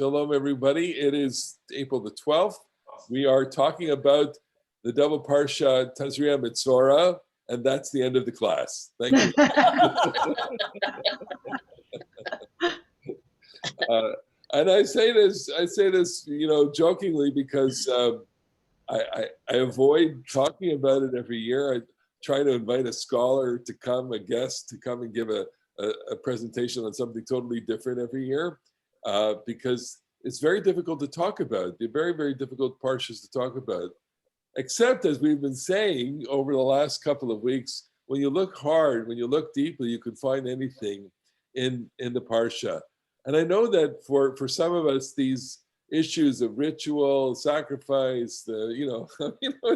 Shalom, everybody. It is April the 12th. We are talking about the double Parasha Tazria Mitzvah, and that's the end of the class. Thank you. And I say this, jokingly because I avoid talking about it every year. I try to invite a scholar to come, a guest to come and give a presentation on something totally different every year, because it's very difficult to talk about. They're very, very difficult parshas to talk about. Except, as we've been saying over the last couple of weeks, when you look hard, when you look deeply, you can find anything in the parsha. And I know that for some of us, these issues of ritual, sacrifice, when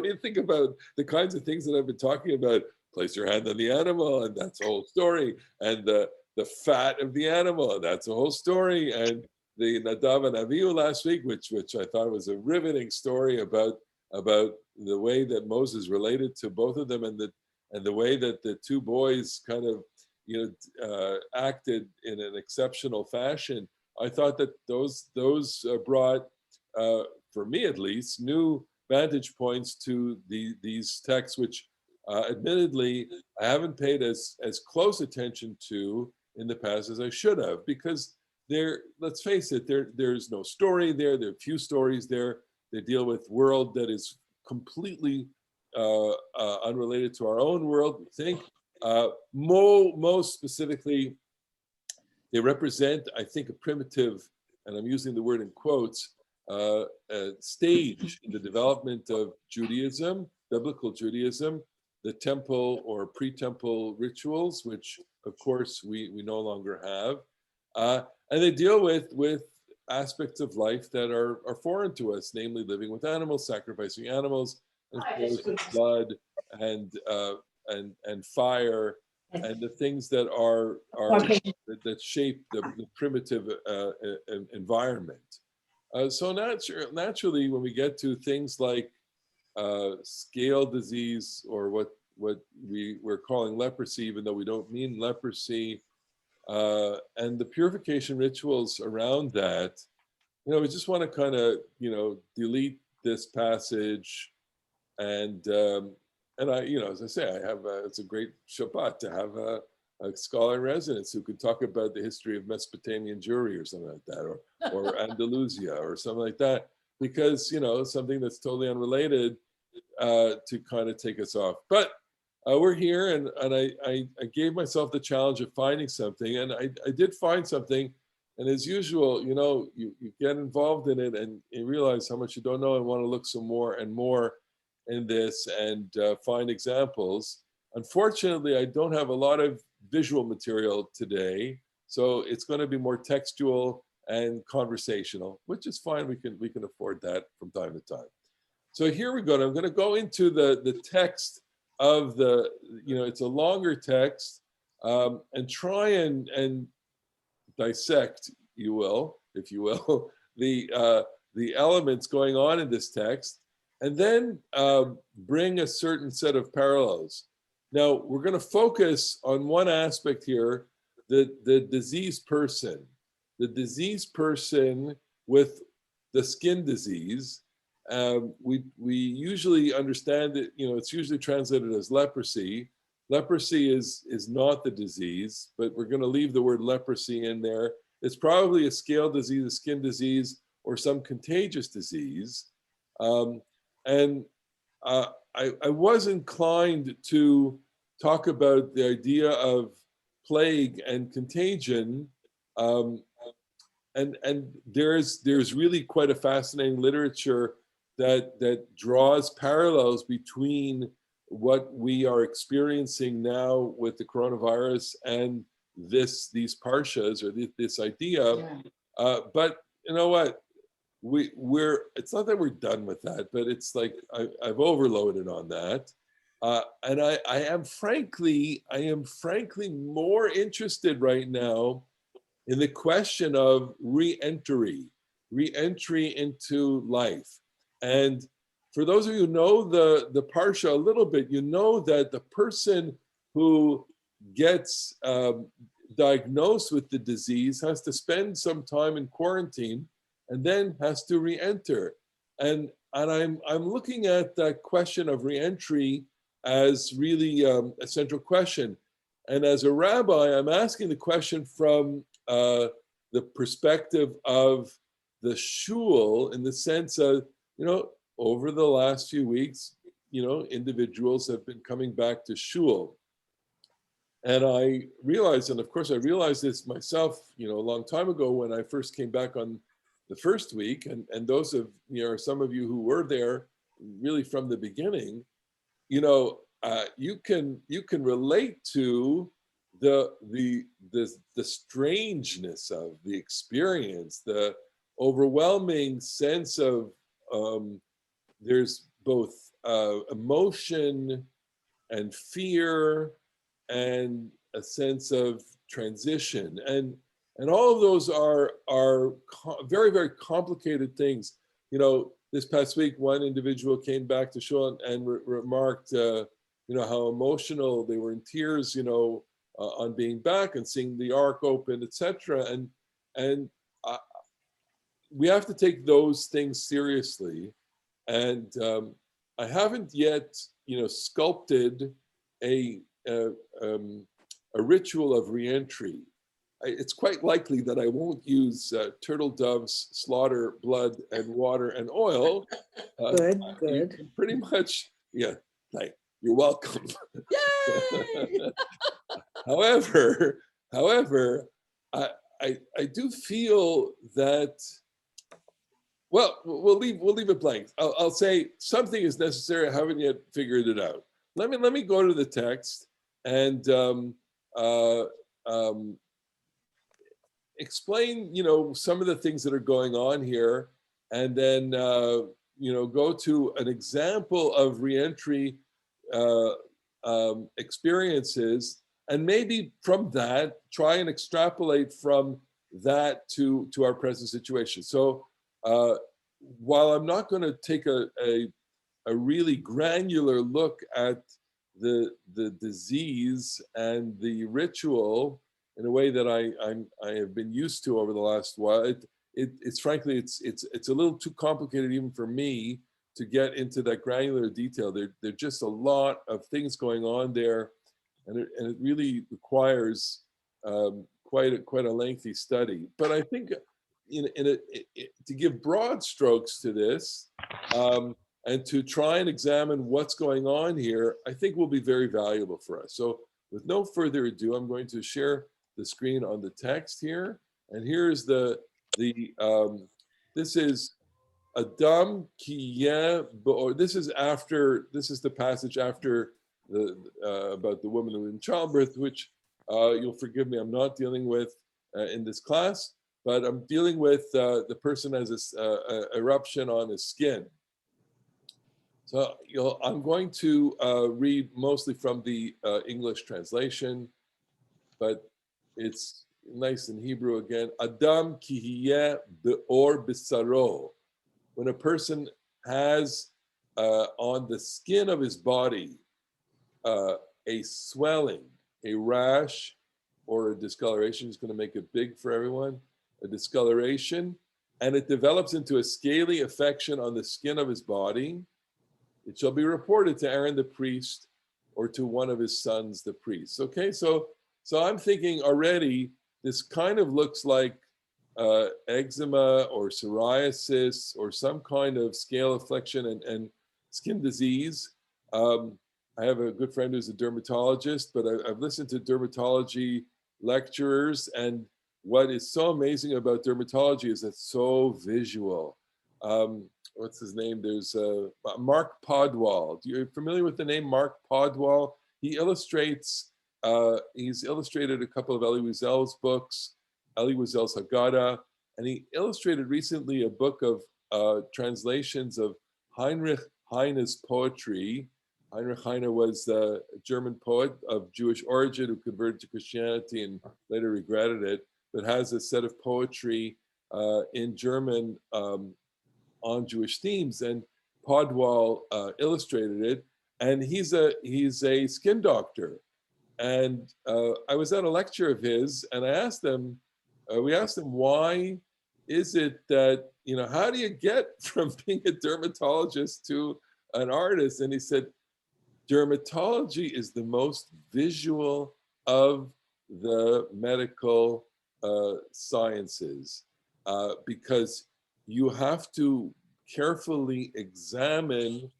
you think about the kinds of things that I've been talking about, place your hand on the animal, and that's a whole story, and the fat of the animal, and that's a whole story, and the Nadav and Avihu last week, which I thought was a riveting story about the way that Moses related to both of them, and the way that the two boys kind of acted in an exceptional fashion. I thought that those brought, for me at least, new vantage points to these texts, which admittedly I haven't paid as close attention to in the past as I should have, because let's face it, there's no story there. There are few stories there. They deal with world that is completely unrelated to our own world, we think. Most specifically, they represent, I think, a primitive, and I'm using the word in quotes, stage in the development of Judaism, biblical Judaism, the temple or pre-temple rituals, which of course we no longer have. And they deal with aspects of life that are foreign to us, namely living with animals, sacrificing animals, and blood, and fire, and the things that that shape the primitive environment. So naturally, when we get to things like scale disease, or what we're calling leprosy, even though we don't mean leprosy, and the purification rituals around that, we just want to kind of delete this passage, and I, as I say, I have it's a great Shabbat to have a scholar in residence who could talk about the history of Mesopotamian Jewry or something like that, or Andalusia or something like that, because something that's totally unrelated to kind of take us off. But we're here, and I gave myself the challenge of finding something, and I did find something. And as usual, you get involved in it and you realize how much you don't know and want to look some more and more in this and find examples. Unfortunately, I don't have a lot of visual material today, so it's going to be more textual and conversational, which is fine. We can afford that from time to time. So here we go. I'm going to go into the text of it's a longer text, and try and dissect, if you will, the elements going on in this text, and then bring a certain set of parallels. Now, we're going to focus on one aspect here, the diseased person. The diseased person with the skin disease. We usually understand that, it's usually translated as leprosy. Leprosy is not the disease, but we're going to leave the word leprosy in there. It's probably a scale disease, a skin disease, or some contagious disease. I was inclined to talk about the idea of plague and contagion, and there's really quite a fascinating literature that draws parallels between what we are experiencing now with the coronavirus and these parshas, or this idea. Yeah. But you know what? It's not that we're done with that, but it's like I've overloaded on that. And I am frankly more interested right now in the question of re-entry into life. And for those of you who know the Parsha a little bit, you know that the person who gets diagnosed with the disease has to spend some time in quarantine and then has to re-enter. And I'm looking at that question of re-entry as really a central question. And as a rabbi, I'm asking the question from the perspective of the shul, in the sense of, over the last few weeks, individuals have been coming back to shul. And I realized, and of course I realized this myself, a long time ago when I first came back on the first week, and those of, some of you who were there really from the beginning, you can relate to the strangeness of the experience, the overwhelming sense of there's both emotion and fear and a sense of transition, and all of those are very, very complicated things. This past week, one individual came back to shul and remarked, how emotional they were, in tears, on being back and seeing the ark open, etc. And we have to take those things seriously. And I haven't yet, sculpted a ritual of reentry. It's quite likely that I won't use turtle doves, slaughter, blood, and water and oil. Good. You pretty much, yeah. You're welcome. Yay! However, I do feel that. Well, we'll leave it blank. I'll say something is necessary. I haven't yet figured it out. Let me go to the text and explain, some of the things that are going on here, and then go to an example of reentry experiences, and maybe from that try and extrapolate from that to our present situation. So while I'm not going to take a really granular look at the disease and the ritual in a way that I have been used to over the last while, it's frankly it's a little too complicated even for me to get into that granular detail. There are just a lot of things going on there, and it really requires quite a lengthy study. But I think to give broad strokes to this, and to try and examine what's going on here, I think will be very valuable for us. So with no further ado, I'm going to share the screen on the text here. And here's this is Adam Kiyeh, or this is the passage after about the woman in childbirth, which you'll forgive me, I'm not dealing with in this class, but I'm dealing with the person has this eruption on his skin. So I'm going to read mostly from the English translation, but it's nice in Hebrew again. Adam kihiyeh be'or bisaro. When a person has on the skin of his body a swelling, a rash, or a discoloration, is going to make it big for everyone, a discoloration, and it develops into a scaly affection on the skin of his body, it shall be reported to Aaron the priest or to one of his sons, the priests. Okay, so I'm thinking already this kind of looks like eczema or psoriasis or some kind of scale affliction and skin disease. I have a good friend who's a dermatologist, but I've listened to dermatology lecturers, and what is so amazing about dermatology is it's so visual. What's his name? There's Mark Podwall. Are you familiar with the name Mark Podwall? He illustrates, he's illustrated a couple of Elie Wiesel's books, Elie Wiesel's Haggadah, and he illustrated recently a book of translations of Heinrich Heine's poetry. Heinrich Heine was a German poet of Jewish origin who converted to Christianity and later regretted it, but has a set of poetry in German on Jewish themes, and Podwall illustrated it, and he's a skin doctor. And I was at a lecture of his, and I asked him, we asked him why is it that, how do you get from being a dermatologist to an artist? And he said, dermatology is the most visual of the medical sciences because you have to carefully examine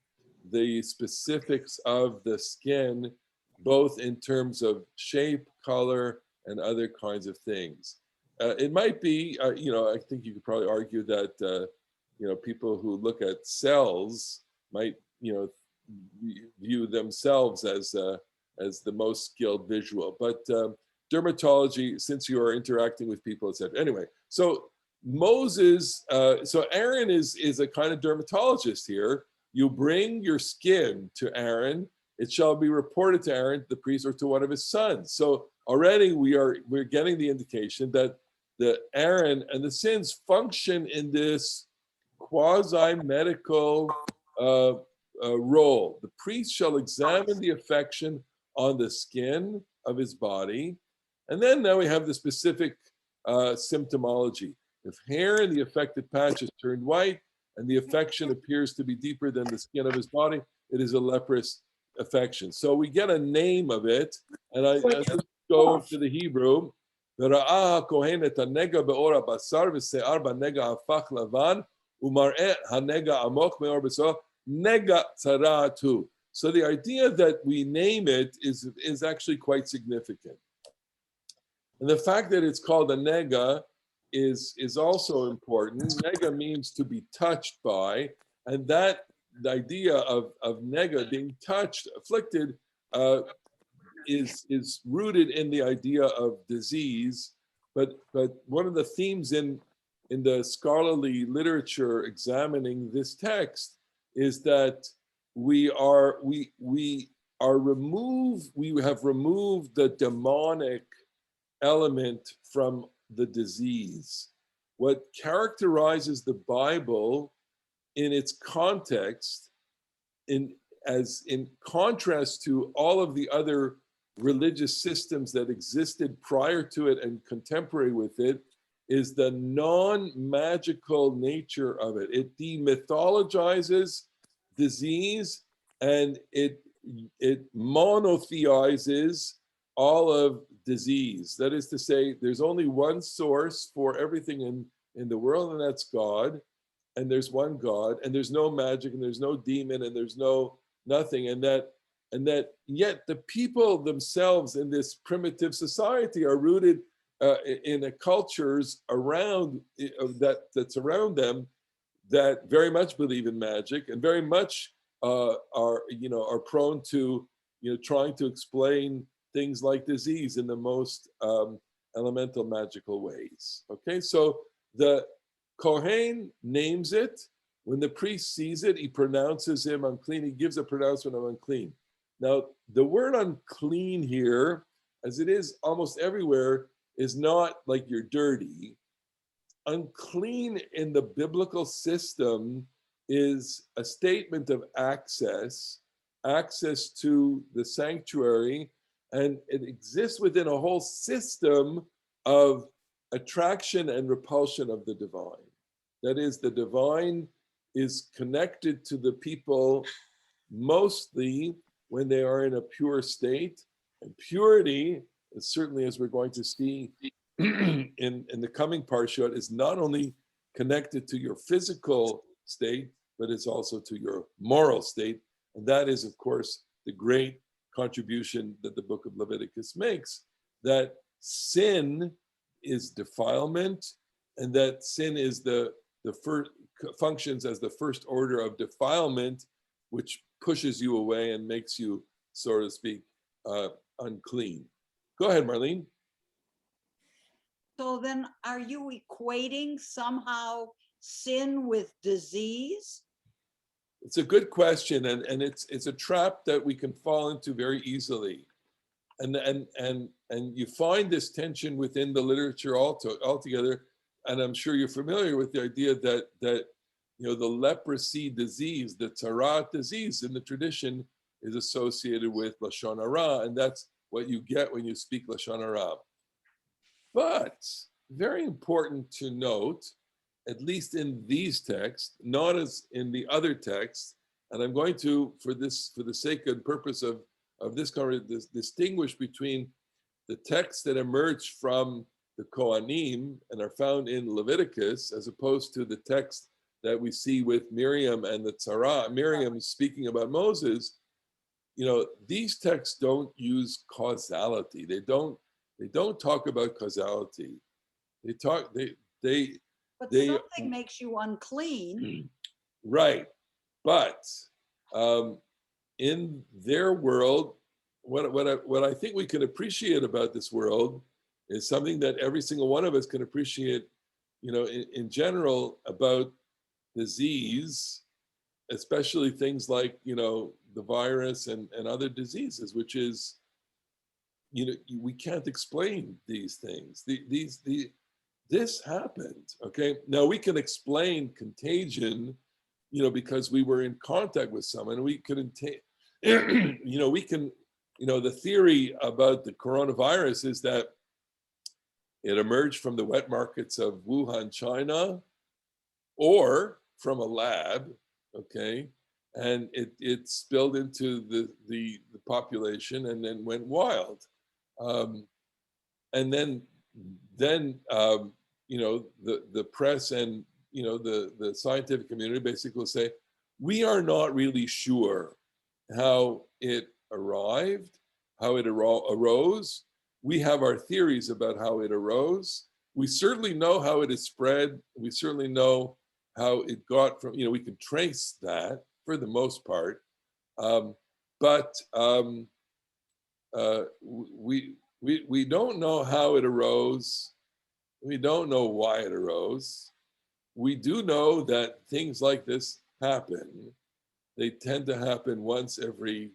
the specifics of the skin, both in terms of shape, color, and other kinds of things. It might be, I think you could probably argue that, people who look at cells might, view themselves as the most skilled visual. But dermatology, since you are interacting with people, etc. Anyway, so Moses, so Aaron is a kind of dermatologist here. You bring your skin to Aaron. It shall be reported to Aaron, the priest, or to one of his sons. So already we're getting the indication that the Aaron and the sins function in this quasi-medical role. The priest shall examine the affection on the skin of his body. And then now we have the specific symptomology. If hair in the affected patch is turned white and the affection appears to be deeper than the skin of his body, it is a leprous affection. So we get a name of it. And I just go to the Hebrew. וראה הכהן את הנגע באור הבשר ושיער בנגע הפך לבן ומראה הנגע עמוק מאור בשרו nega tzara'at. So the idea that we name it is actually quite significant. And the fact that it's called a nega is also important. Nega means to be touched by, and that the idea of nega being touched, afflicted, is rooted in the idea of disease. But one of the themes in the scholarly literature examining this text is that we have removed the demonic element from the disease. What characterizes the Bible in its context, in contrast to all of the other religious systems that existed prior to it and contemporary with it, is the non-magical nature of it. It demythologizes disease and it monotheizes all of disease. That is to say, there's only one source for everything in the world, and that's God. And there's one God, and there's no magic, and there's no demon, and there's no nothing. And that yet the people themselves in this primitive society are rooted in a cultures around that's around them that very much believe in magic and very much are prone to trying to explain things like disease in the most elemental magical ways. Okay, so the Kohen names it. When the priest sees it, he pronounces him unclean. He gives a pronouncement of unclean. Now, the word unclean here, as it is almost everywhere, is not like you're dirty. Unclean in the biblical system is a statement of access to the sanctuary, and it exists within a whole system of attraction and repulsion of the divine. That is, the divine is connected to the people mostly when they are in a pure state. And purity, certainly as we're going to see in the coming Parasha, is not only connected to your physical state, but it's also to your moral state. And that is, of course, the great contribution that the book of Leviticus makes, that sin is defilement, and that sin is the first, functions as the first order of defilement, which pushes you away and makes you, so to speak, unclean. Go ahead, Marlene. So then are you equating somehow sin with disease? It's a good question, and it's a trap that we can fall into very easily. And you find this tension within the literature altogether, and I'm sure you're familiar with the idea that the leprosy disease, the tzara'at disease in the tradition, is associated with Lashon Hara, and that's what you get when you speak Lashon Hara. But very important to note at least in these texts, not as in the other texts. And I'm going to, for the sake and purpose of this conversation, distinguish between the texts that emerge from the Kohanim and are found in Leviticus, as opposed to the text that we see with Miriam and the tzara'at. Miriam speaking about Moses. These texts don't use causality. They don't talk about causality. They But they something makes you unclean. right. But in their world, what I think we can appreciate about this world is something that every single one of us can appreciate, in general, about disease, especially things like, the virus and other diseases, which is, we can't explain these things. This happened, okay? Now we can explain contagion, because we were in contact with someone. We couldn't take, we can, the theory about the coronavirus is that it emerged from the wet markets of Wuhan, China, or from a lab, okay? And it spilled into the population and then went wild. And then the press and the scientific community basically say, we are not really sure how it arrived, how it arose. We have our theories about how it arose. We certainly know how it is spread. We certainly know how it got from, we can trace that for the most part. But we don't know how it arose. We don't know why it arose. We do know that things like this happen. They tend to happen once every,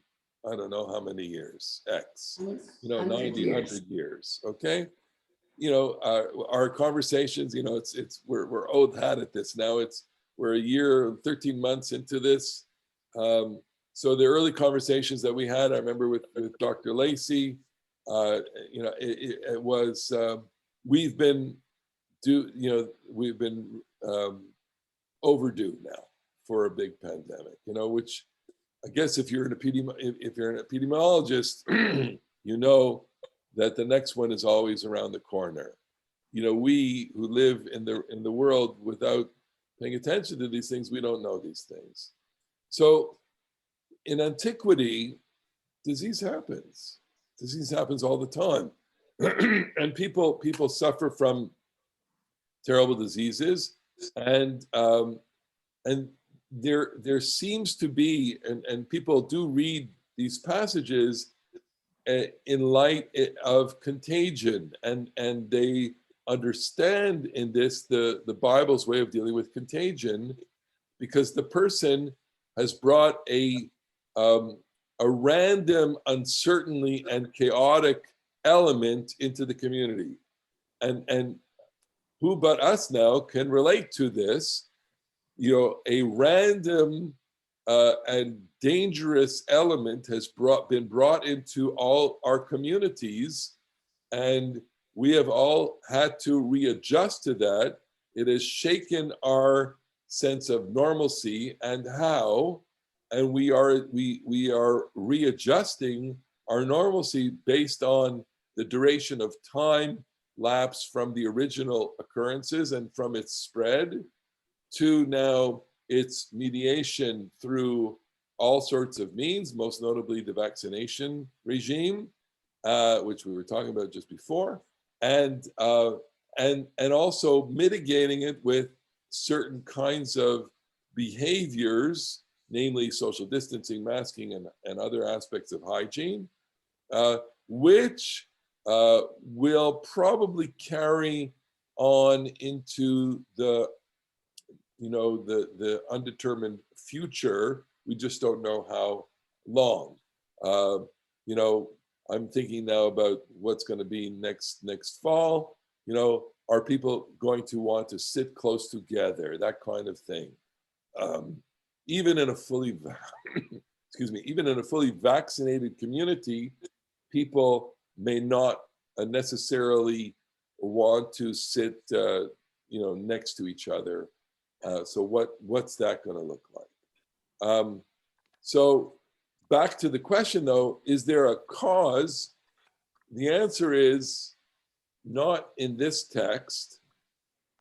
I don't know how many years, X, 90, 100 years, okay? Our conversations, we're old hat at this now. We're a year, 13 months into this. So the early conversations that we had, I remember with Dr. Lacey, it was, we've been overdue now for a big pandemic, which I guess if you're an epidemiologist, you know that the next one is always around the corner. We who live in the world without paying attention to these things, we don't know these things. So in antiquity, disease happens. Disease happens all the time. And people suffer from terrible diseases, and there seems to be, and people do read these passages in light of contagion, and they understand in this the Bible's way of dealing with contagion, because the person has brought a random, uncertainly and chaotic element into the community, and who but us now can relate to this? A random and dangerous element has been brought into all our communities, and we have all had to readjust to that. It has shaken our sense of normalcy and we are readjusting our normalcy based on the duration of time lapse from the original occurrences and from its spread to now its mediation through all sorts of means, most notably the vaccination regime, which we were talking about just before, and also mitigating it with certain kinds of behaviors, namely social distancing, masking, and other aspects of hygiene, which will probably carry on into the undetermined future. We just don't know how long. I'm thinking now about what's going to be next fall. Are people going to want to sit close together? That kind of thing. Even in a fully vaccinated community, people may not necessarily want to sit next to each other. So what's that going to look like? So back to the question though, is there a cause? The answer is not in this text.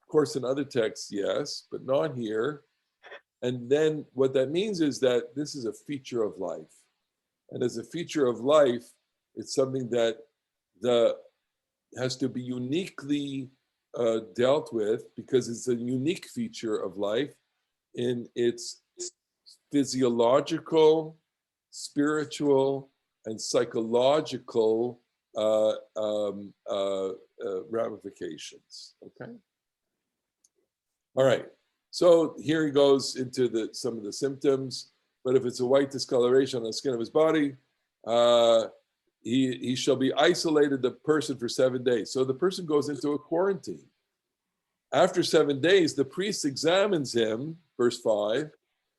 Of course, in other texts, yes, but not here. And then what that means is that this is a feature of life. And as a feature of life, it's something that has to be uniquely dealt with because it's a unique feature of life in its physiological, spiritual, and psychological ramifications. Okay. All right. So here he goes into some of the symptoms. But if it's a white discoloration on the skin of his body, he shall be isolated, the person, for 7 days. So the person goes into a quarantine. After 7 days, the priest examines him, verse 5,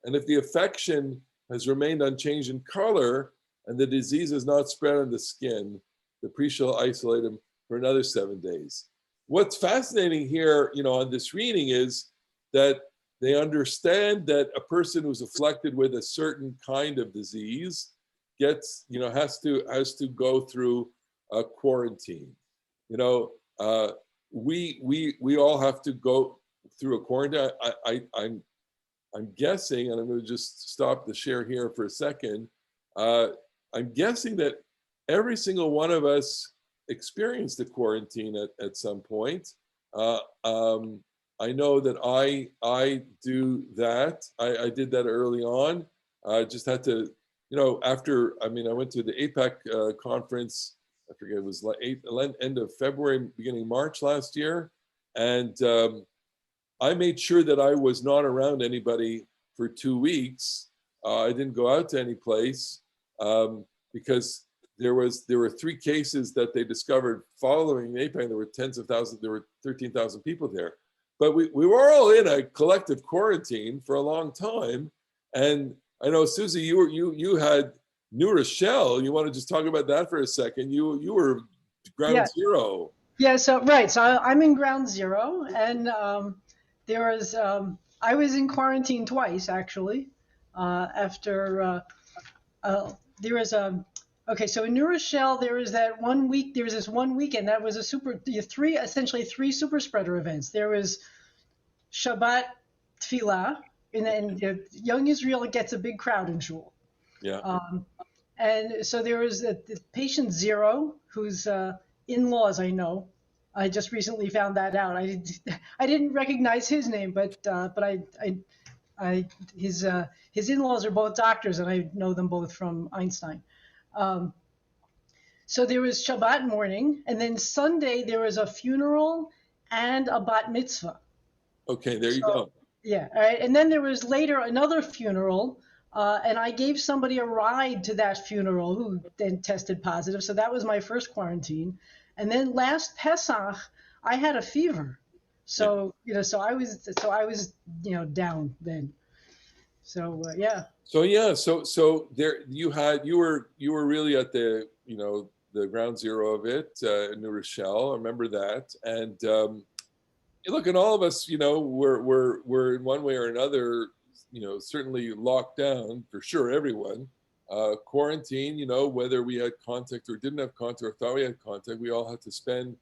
and if the affection has remained unchanged in color and the disease is not spread on the skin, the priest shall isolate him for another 7 days. What's fascinating here, on this reading is that they understand that a person who's afflicted with a certain kind of disease has to go through a quarantine. We all have to go through a quarantine. I'm guessing, and I'm going to just stop the share here for a second. I'm guessing that every single one of us experienced a quarantine at some point. I know that I do that. I did that early on. I just had to, I went to the APAC conference. I forget, it was like end of February, beginning March last year. And I made sure that I was not around anybody for 2 weeks. I didn't go out to any place because there were 3 cases that they discovered following APAC. There were tens of thousands, there were 13,000 people there. But we were all in a collective quarantine for a long time. And I know, Susie, you had New Rochelle. You want to just talk about that for a second? You were ground zero. Yeah, so right. So I'm in ground zero, and there was I was in quarantine twice actually. After there was okay, so in New Rochelle there was that 1 week. There was this 1 weekend that was essentially three super spreader events. There was Shabbat Tefillah, and Young Israel gets a big crowd in shul. Yeah. And so there was the patient zero, whose in-laws I know. I just recently found that out. I didn't recognize his name, but his in-laws are both doctors, and I know them both from Einstein. So there was Shabbat morning, and then Sunday there was a funeral and a bat mitzvah. Okay, there you go. Yeah, all right. And then there was later another funeral, and I gave somebody a ride to that funeral who then tested positive. So that was my first quarantine. And then last Pesach, I had a fever. So, so I was down then. So, yeah. So there you were really at the, the ground zero of it, in New Rochelle. I remember that. And look, and all of us, we're in one way or another, certainly locked down, for sure, everyone. Quarantine, whether we had contact or didn't have contact or thought we had contact, we all had to spend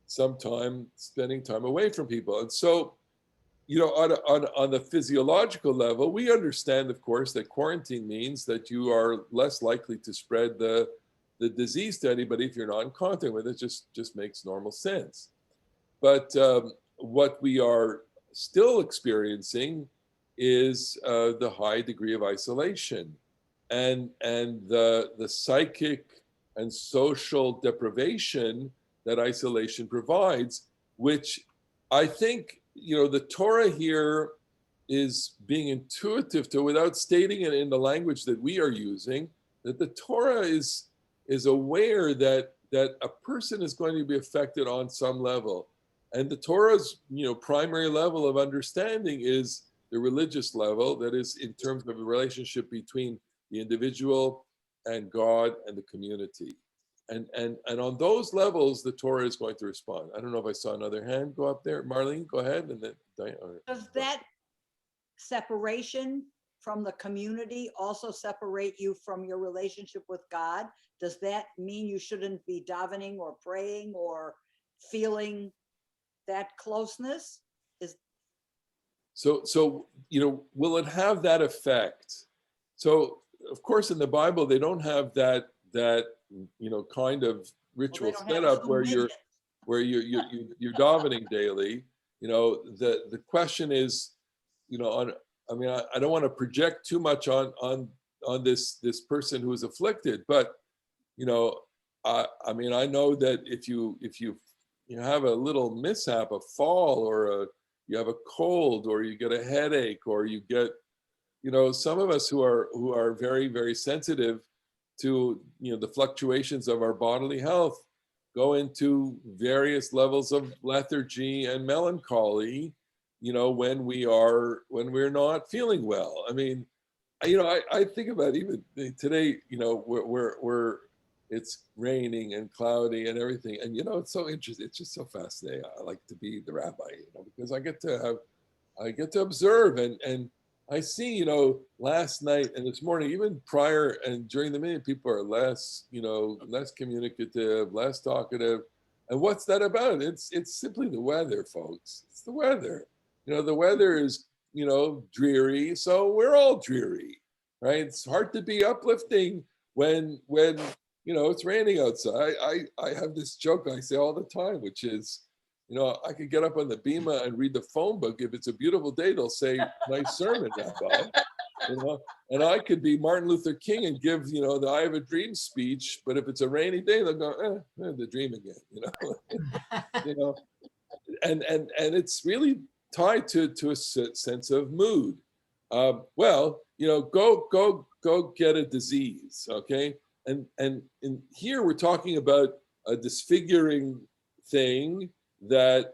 some time spending time away from people. And so, on the physiological level, we understand, of course, that quarantine means that you are less likely to spread the disease to anybody if you're not in contact with it. Just makes normal sense. But what we are still experiencing is the high degree of isolation and the psychic and social deprivation that isolation provides, which I think, the Torah here is being intuitive to, without stating it in the language that we are using, that the Torah is aware that a person is going to be affected on some level. And the Torah's, primary level of understanding is the religious level, that is in terms of the relationship between the individual and God and the community. And on those levels, the Torah is going to respond. I don't know if I saw another hand go up there. Marlene, go ahead, and then Diane. Does that separation from the community also separate you from your relationship with God? Does that mean you shouldn't be davening or praying or feeling that closeness? So will it have that effect? So of course, in the Bible, they don't have that kind of ritual set up where you're davening daily. The question is, I don't want to project too much on this person who is afflicted, but I know that if you have a little mishap, a fall, or you have a cold, or you get a headache, or you get, some of us who are very, very sensitive to the fluctuations of our bodily health go into various levels of lethargy and melancholy, when we're not feeling well. I think about even today, we're it's raining and cloudy and everything, and it's so interesting. It's just so fascinating. I like to be the rabbi, because I get to observe, and I see, last night and this morning, even prior and during the meeting, people are less communicative, less talkative. And what's that about? It's simply the weather, folks. It's the weather. The weather is, dreary, so we're all dreary, right? It's hard to be uplifting when it's raining outside. I have this joke I say all the time, which is, I could get up on the bima and read the phone book. If it's a beautiful day, they'll say, "Nice sermon, Rabbi." And I could be Martin Luther King and give, the "I have a dream" speech. But if it's a rainy day, they'll go, the dream again, And it's really tied to a sense of mood. Go get a disease, okay? And here we're talking about a disfiguring thing that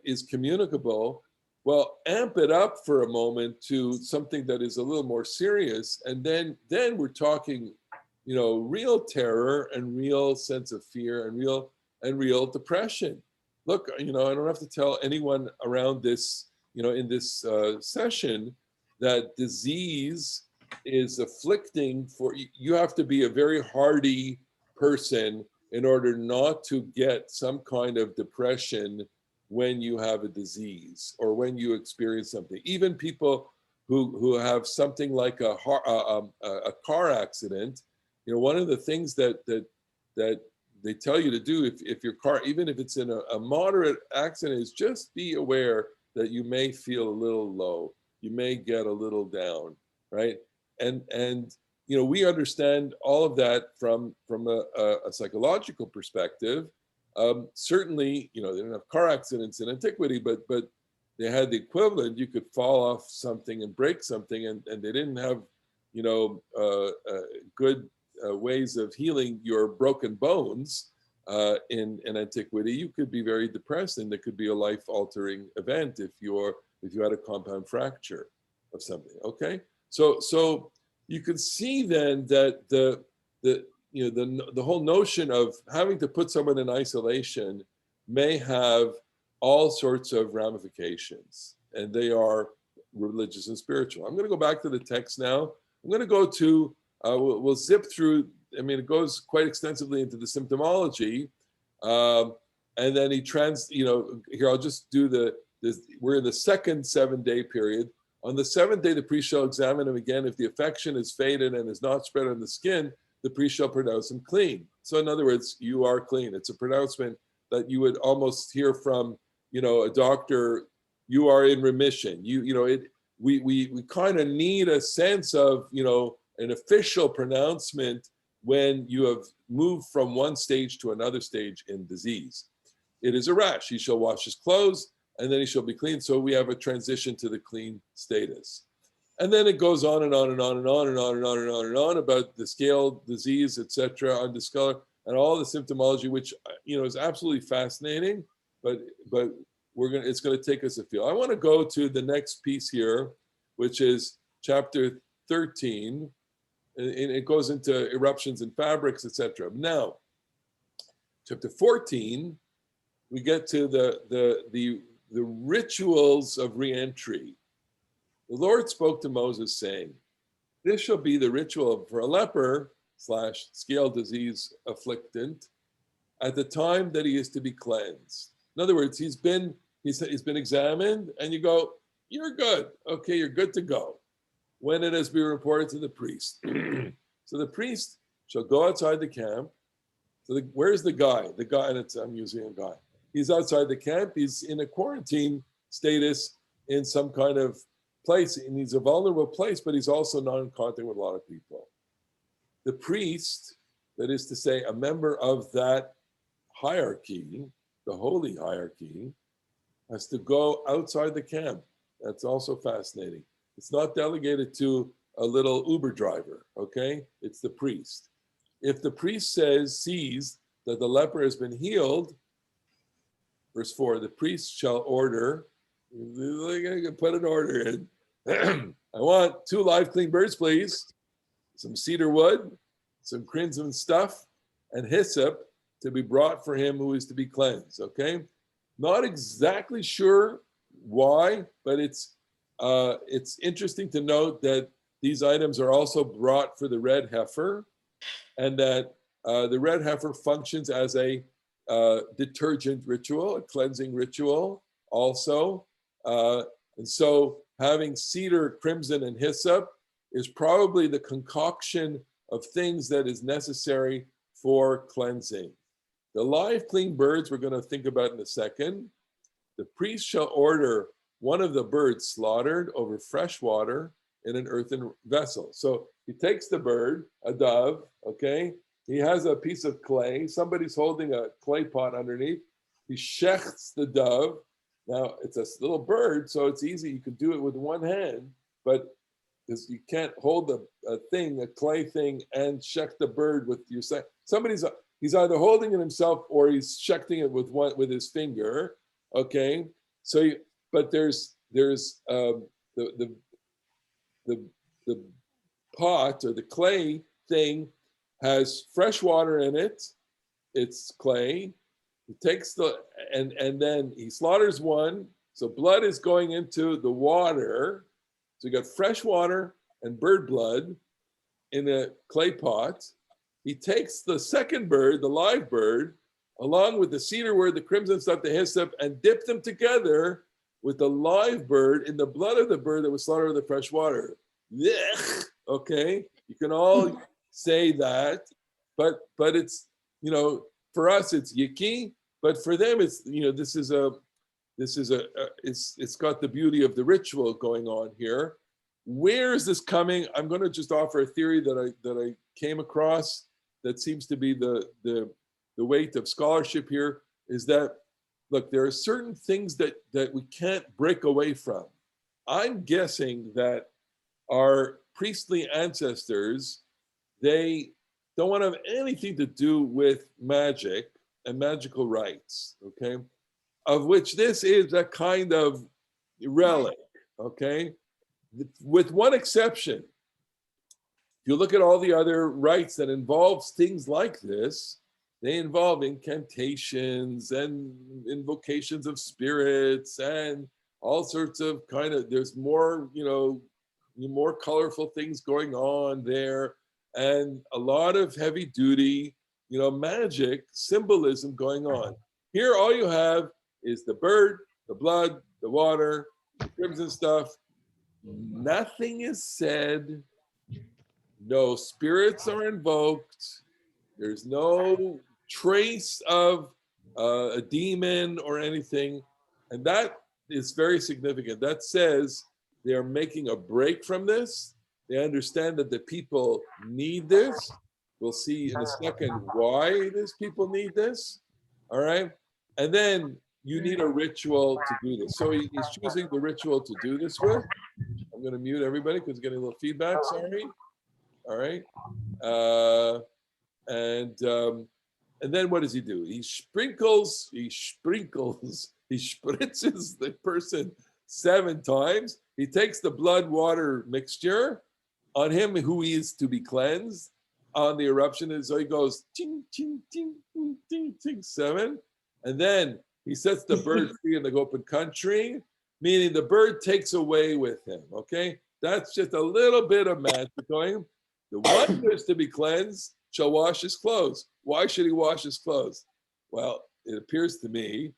is communicable. Well, amp it up for a moment to something that is a little more serious, and then we're talking, real terror and real sense of fear and real depression. Look, I don't have to tell anyone around this, in this session, that disease is afflicting. You have to be a very hardy person in order not to get some kind of depression when you have a disease or when you experience something. Even people who have something like a car accident, one of the things that they tell you to do if your car, even if it's in a moderate accident, is just be aware that you may feel a little low, you may get a little down, right? And we understand all of that from a psychological perspective. Certainly, they didn't have car accidents in antiquity, but they had the equivalent. You could fall off something and break something, and they didn't have, good ways of healing your broken bones in antiquity. You could be very depressed, and there could be a life-altering event if you had a compound fracture of something. Okay, so you can see then that the whole notion of having to put someone in isolation may have all sorts of ramifications, and they are religious and spiritual. I'm going to go back to the text now. I'm going to go to, we'll zip through, it goes quite extensively into the symptomology, and then here I'll just do we're in the second 7-day period. On the 7th day, the priest shall examine him again. If the affection is faded and is not spread on the skin, the priest shall pronounce him clean. So in other words, you are clean. It's a pronouncement that you would almost hear from, a doctor. You are in remission. We kind of need a sense of, an official pronouncement when you have moved from one stage to another stage in disease. It is a rash. He shall wash his clothes, and then he shall be clean. So we have a transition to the clean status. And then it goes on and on and on and on and on and on and on and on about the scale, disease, etc., undiscolored, and all the symptomology, which is absolutely fascinating. But it's going to take us a few. I want to go to the next piece here, which is chapter 13, and it goes into eruptions in fabrics, etc. Now, chapter 14, we get to the rituals of reentry. The Lord spoke to Moses saying, this shall be the ritual for a leper / scale disease afflicted at the time that he is to be cleansed. In other words, he's been examined, and you go, you're good. Okay, you're good to go. When it has been reported to the priest. So the priest shall go outside the camp. So where's the guy? The guy, and I'm using a guy. He's outside the camp. He's in a quarantine status in some kind of place, and he's a vulnerable place, but he's also not in contact with a lot of people. The priest, that is to say, a member of that hierarchy, the holy hierarchy, has to go outside the camp. That's also fascinating. It's not delegated to a little Uber driver, okay? It's the priest. If the priest sees that the leper has been healed, verse 4, the priest shall order, put an order in. I want 2 live clean birds, please. Some cedar wood, some crimson stuff, and hyssop to be brought for him who is to be cleansed, okay? Not exactly sure why, but it's interesting to note that these items are also brought for the red heifer, and that the red heifer functions as a detergent ritual, a cleansing ritual also. And so having cedar, crimson, and hyssop is probably the concoction of things that is necessary for cleansing. The live clean birds we're going to think about in a second. The priest shall order one of the birds slaughtered over fresh water in an earthen vessel. So he takes the bird, a dove, okay? He has a piece of clay. Somebody's holding a clay pot underneath. He shechts the dove. Now, it's a little bird, so it's easy. You can do it with one hand, but because you can't hold a clay thing, and shecht the bird with your second. He's either holding it himself or he's shechting it with his finger, okay? So, but there's the pot or the clay thing has fresh water in it. It's clay. He takes and then he slaughters one. So blood is going into the water. So you got fresh water and bird blood in a clay pot. He takes the second bird, the live bird, along with the cedar wood, the crimson stuff, the hyssop, and dip them together with the live bird in the blood of the bird that was slaughtered with the fresh water. Okay, you can all say that, but it's, for us it's yicky, but for them it's, it's got the beauty of the ritual going on here. Where is this coming? I'm going to just offer a theory that I came across that seems to be the weight of scholarship here, is that, look, there are certain things that we can't break away from. I'm guessing that our priestly ancestors, they don't want to have anything to do with magic and magical rites, okay? Of which this is a kind of relic, okay? With one exception. If you look at all the other rites that involves things like this, they involve incantations and invocations of spirits and all sorts of there's more, more colorful things going on there, and a lot of heavy duty, magic symbolism going on. Here, all you have is the bird, the blood, the water, the crimson stuff. Nothing is said. No spirits are invoked. There's no trace of a demon or anything. And that is very significant. That says they are making a break from this. They understand that the people need this. We'll see in a second why these people need this. All right. And then you need a ritual to do this. So he's choosing the ritual to do this with. I'm going to mute everybody because getting a little feedback. Sorry. All right. And then what does he do? He spritzes the person 7 times. He takes the blood water mixture on him who is to be cleansed. on the eruption. And so he goes, ting, ting, ting, ting, ting, ting, 7. And then he sets the bird free in the open country, meaning the bird takes away with him, okay? That's just a little bit of magic going. The one who is to be cleansed shall wash his clothes. Why should he wash his clothes? Well, it appears to me,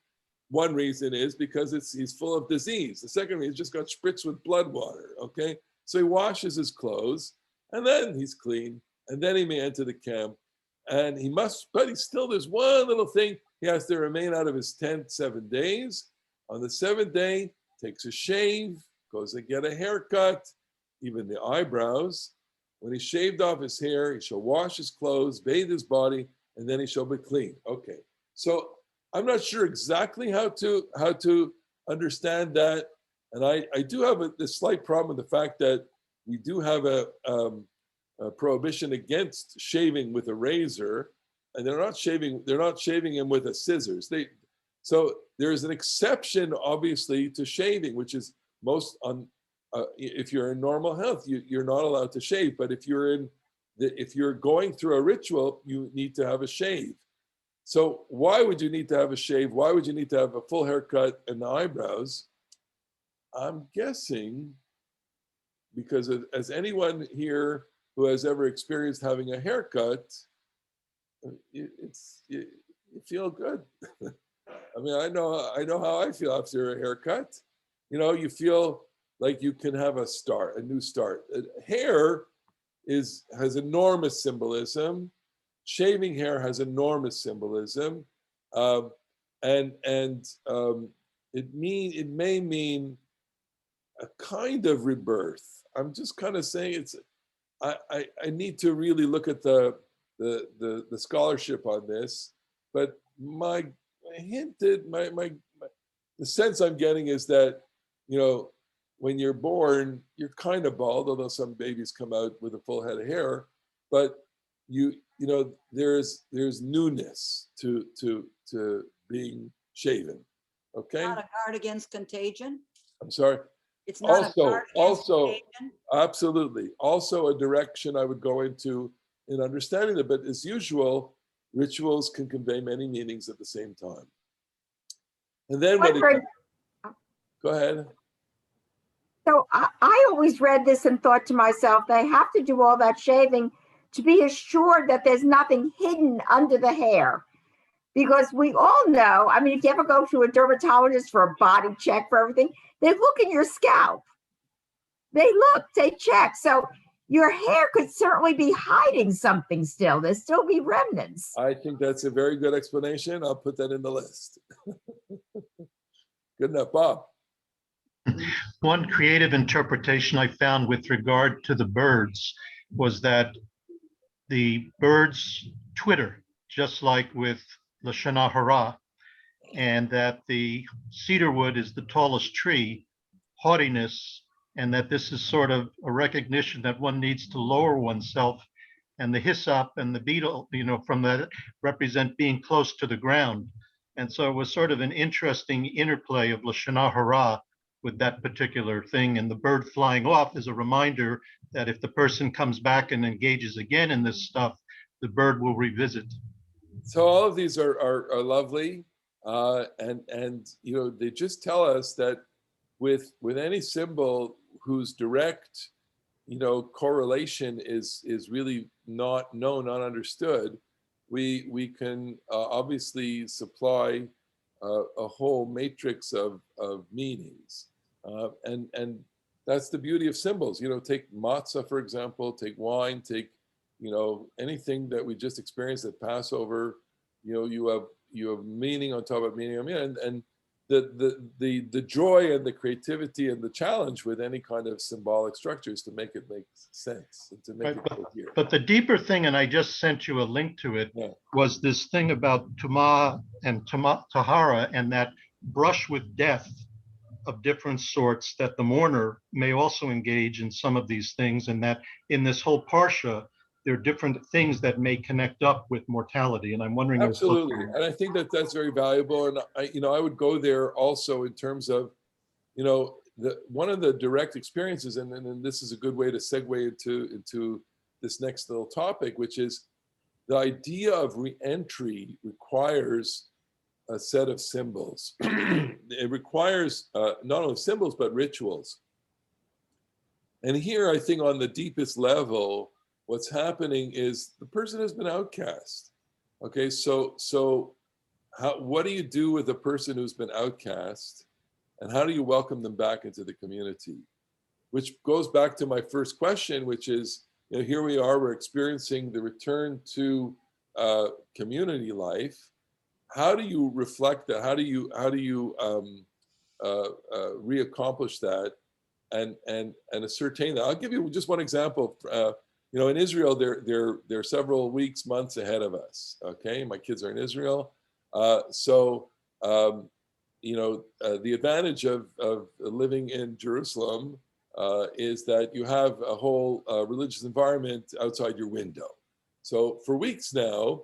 one reason is because he's full of disease. The second reason, he just got spritzed with blood water, okay? So he washes his clothes, and then he's clean, and then he may enter the camp. And he must, but he still, there's one little thing. He has to remain out of his tent 7 days. On the 7th day, takes a shave, goes to get a haircut, even the eyebrows. When he shaved off his hair, he shall wash his clothes, bathe his body, and then he shall be clean. Okay, so I'm not sure exactly how to understand that. And I do have this slight problem with the fact that we do have a prohibition against shaving with a razor, and they're not shaving him with a scissors. So there is an exception, obviously, to shaving, which is most on. If you're in normal health, you're not allowed to shave. But if you're going through a ritual, you need to have a shave. So why would you need to have a shave? Why would you need to have a full haircut and the eyebrows? I'm guessing because as anyone here who has ever experienced having a haircut, you feel good. I mean, I know how I feel after a haircut. You know, you feel like you can have a new start. Hair has enormous symbolism. Shaving hair has enormous symbolism, and it may mean a kind of rebirth. I'm just kind of saying I need to really look at the scholarship on this, but the sense I'm getting is that, you know, when you're born, you're kind of bald, although some babies come out with a full head of hair, but you know, there's newness to being shaven. Okay. Not a guard against contagion. I'm sorry. It's not a guard against contagion. Absolutely. Also a direction I would go into in understanding it, but as usual, rituals can convey many meanings at the same time. And then go ahead. So I always read this and thought to myself, they have to do all that shaving to be assured that there's nothing hidden under the hair. Because we all know, I mean, if you ever go to a dermatologist for a body check for everything, they look in your scalp. They check. So your hair could certainly be hiding something still. There'd still be remnants. I think that's a very good explanation. I'll put that in the list. Good enough, Bob. One creative interpretation I found with regard to the birds was that the birds twitter, just like with Lashana Hara, and that the cedar wood is the tallest tree, haughtiness, and that this is sort of a recognition that one needs to lower oneself, and the hyssop and the beetle, you know, from that represent being close to the ground. And so it was sort of an interesting interplay of Lashana Hara with that particular thing, and the bird flying off is a reminder that if the person comes back and engages again in this stuff, the bird will revisit. So all of these are lovely, and you know, they just tell us that with any symbol whose direct, you know, correlation is really not known, not understood, we can obviously supply a whole matrix of meanings. And that's the beauty of symbols. You know, take matzah, for example, take wine, take, you know, anything that we just experienced at Passover. You know, you have meaning on top of meaning. I mean, and the joy and the creativity and the challenge with any kind of symbolic structures to make it make sense and to make it cohere. But the deeper thing, and I just sent you a link to it, was this thing about Tumah and Tahara, and that brush with death of different sorts, that the mourner may also engage in some of these things, and that in this whole Parsha, there are different things that may connect up with mortality. And I'm wondering. Absolutely. And I think that that's very valuable. And I would go there also in terms of, you know, one of the direct experiences, and this is a good way to segue into this next little topic, which is the idea of reentry requires a set of symbols. It requires not only symbols, but rituals. And here, I think on the deepest level, what's happening is the person has been outcast. Okay, so what do you do with a person who's been outcast? And how do you welcome them back into the community? Which goes back to my first question, which is, here we are, we're experiencing the return to community life. How do you reflect that? How do you reaccomplish that and ascertain that? I'll give you just one example. In Israel, they're several weeks, months ahead of us. Okay, my kids are in Israel, the advantage of living in Jerusalem is that you have a whole religious environment outside your window. So for weeks now,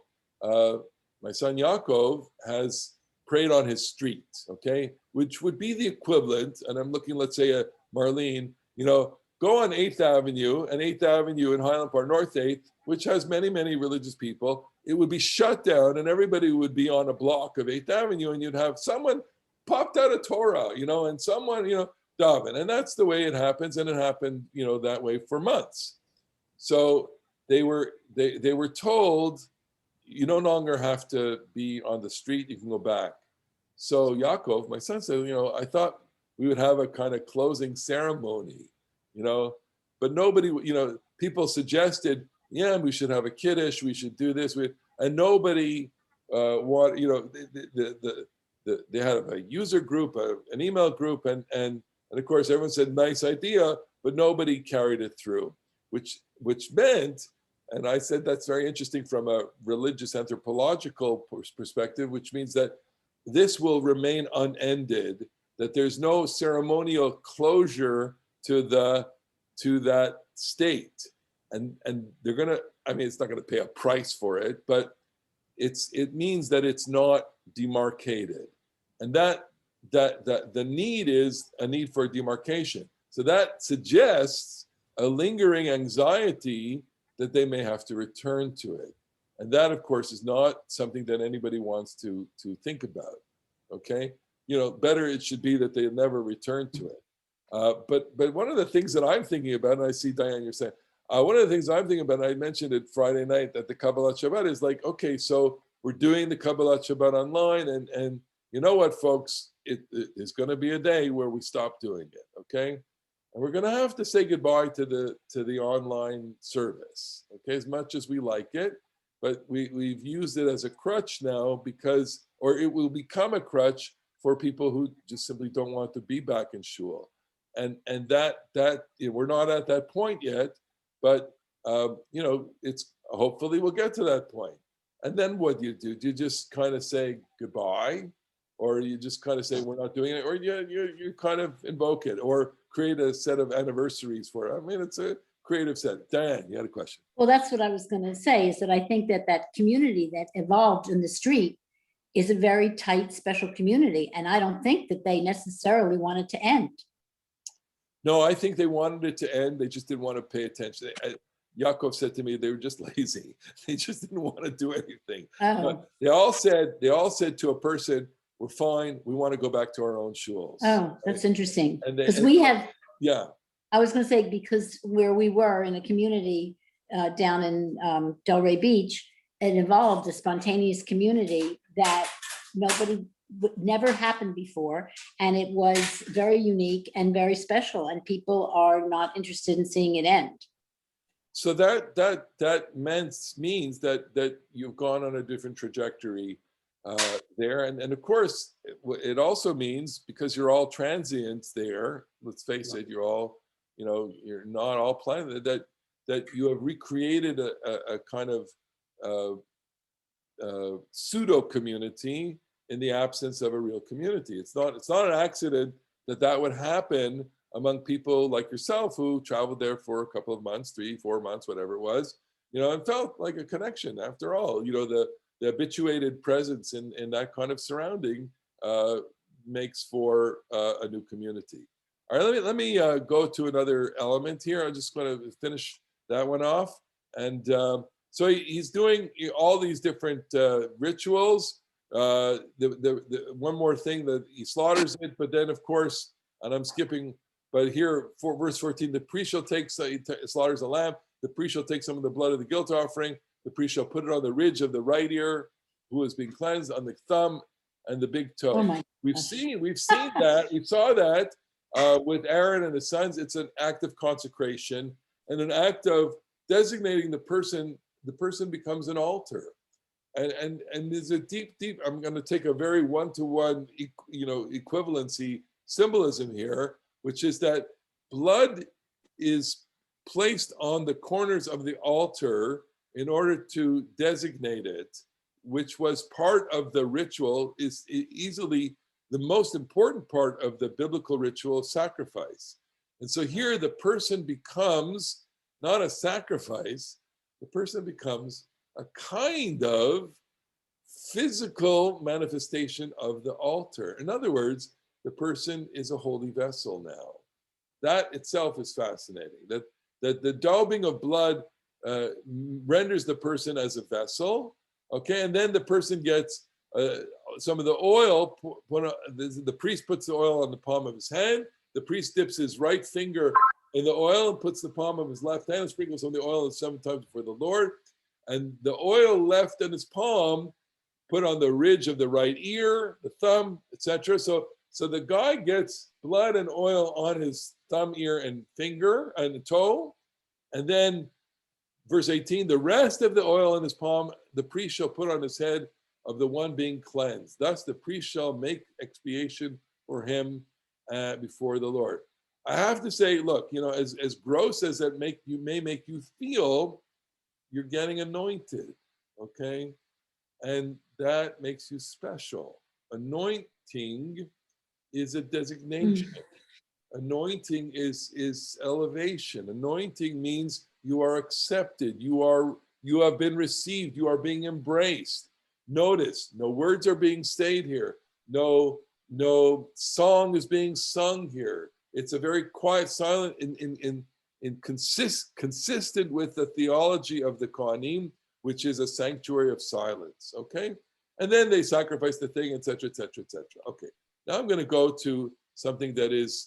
my son Yaakov has prayed on his street, okay, which would be the equivalent, and I'm looking, let's say, at Marlene, go on 8th Avenue, and 8th Avenue in Highland Park, North 8th, which has many, many religious people, it would be shut down and everybody would be on a block of 8th Avenue, and you'd have someone popped out of Torah, and someone, daven. And that's the way it happens, and it happened, that way for months. So they were told, you no longer have to be on the street, you can go back. So Yaakov, my son, said, I thought we would have a kind of closing ceremony, but nobody, people suggested, yeah, we should have a kiddush, we should do this, and nobody they had a user group, an email group, and of course everyone said nice idea, but nobody carried it through, which meant, and I said that's very interesting from a religious anthropological perspective, which means that this will remain unended, that there's no ceremonial closure to that state, and they're gonna, it's not gonna pay a price for it, but it means that it's not demarcated, and that the need is a need for demarcation. So that suggests a lingering anxiety that they may have to return to it. And that, of course, is not something that anybody wants to think about, okay? Better it should be that they never return to it. But one of the things that I'm thinking about, and I see, Diane, you're saying, one of the things I'm thinking about, and I mentioned it Friday night at the Kabbalat Shabbat, is like, okay, so we're doing the Kabbalat Shabbat online, and you know what, folks, it is gonna be a day where we stop doing it, okay? And we're going to have to say goodbye to the online service, okay? As much as we like it, but we've used it as a crutch now or it will become a crutch for people who just simply don't want to be back in shul, and that we're not at that point yet, but it's hopefully we'll get to that point. And then what do you do? Do you just kind of say goodbye, or you just kind of say we're not doing it, or you kind of invoke it, or create a set of anniversaries for it? It's a creative set. Diane, you had a question. Well, that's what I was going to say, is that I think that community that evolved in the street is a very tight, special community. And I don't think that they necessarily want it to end. No, I think they wanted it to end. They just didn't want to pay attention. Yaakov said to me, they were just lazy. They just didn't want to do anything. Oh. They all said to a person, we're fine. We want to go back to our own shuls. Oh, that's interesting. Because yeah. I was going to say, because where we were in a community down in Delray Beach, it involved a spontaneous community that never happened before. And it was very unique and very special. And people are not interested in seeing it end. So that means that you've gone on a different trajectory there, and of course it also means, because you're all transients there, let's face it, you're all, you're not all planted, that you have recreated a kind of pseudo community in the absence of a real community. It's not an accident that would happen among people like yourself who traveled there for a couple of months, 3-4 months, whatever it was, and felt like a connection after all. The habituated presence in that kind of surrounding makes for a new community. All right, let me go to another element here. I'm just going to finish that one off. So he's doing all these different rituals. One more thing, that he slaughters it, but then of course, and I'm skipping, but here for verse 14, the priest shall take, slaughters a lamb, the priest shall take some of the blood of the guilt offering, the priest shall put it on the ridge of the right ear, who is being cleansed, on the thumb and the big toe. Oh my We've gosh. seen that, we saw that with Aaron and his sons. It's an act of consecration and an act of designating the person becomes an altar. And there's a deep, I'm going to take a very one-to-one, equivalency symbolism here, which is that blood is placed on the corners of the altar in order to designate it, which was part of the ritual, is easily the most important part of the biblical ritual of sacrifice. And so here the person becomes not a sacrifice, the person becomes a kind of physical manifestation of the altar. In other words, the person is a holy vessel now. That itself is fascinating, that the daubing of blood renders the person as a vessel, okay? And then the person gets some of the oil, the priest puts the oil on the palm of his hand, the priest dips his right finger in the oil and puts the palm of his left hand and sprinkles on the oil 7 times before the Lord. And the oil left in his palm, put on the ridge of the right ear, the thumb, etc. So the guy gets blood and oil on his thumb, ear, and finger and toe. And then verse 18, the rest of the oil in his palm, the priest shall put on his head of the one being cleansed. Thus the priest shall make expiation for him before the Lord. I have to say, look, as gross as that may make you feel, you're getting anointed, okay? And that makes you special. Anointing is a designation. Anointing is elevation. Anointing means you are accepted. You have been received. You are being embraced. Notice, no words are being said here. No song is being sung here. It's a very quiet, silent, consistent with the theology of the Kohanim, which is a sanctuary of silence. Okay, and then they sacrifice the thing, etc., etc., etc. Okay, now I'm going to go to something that is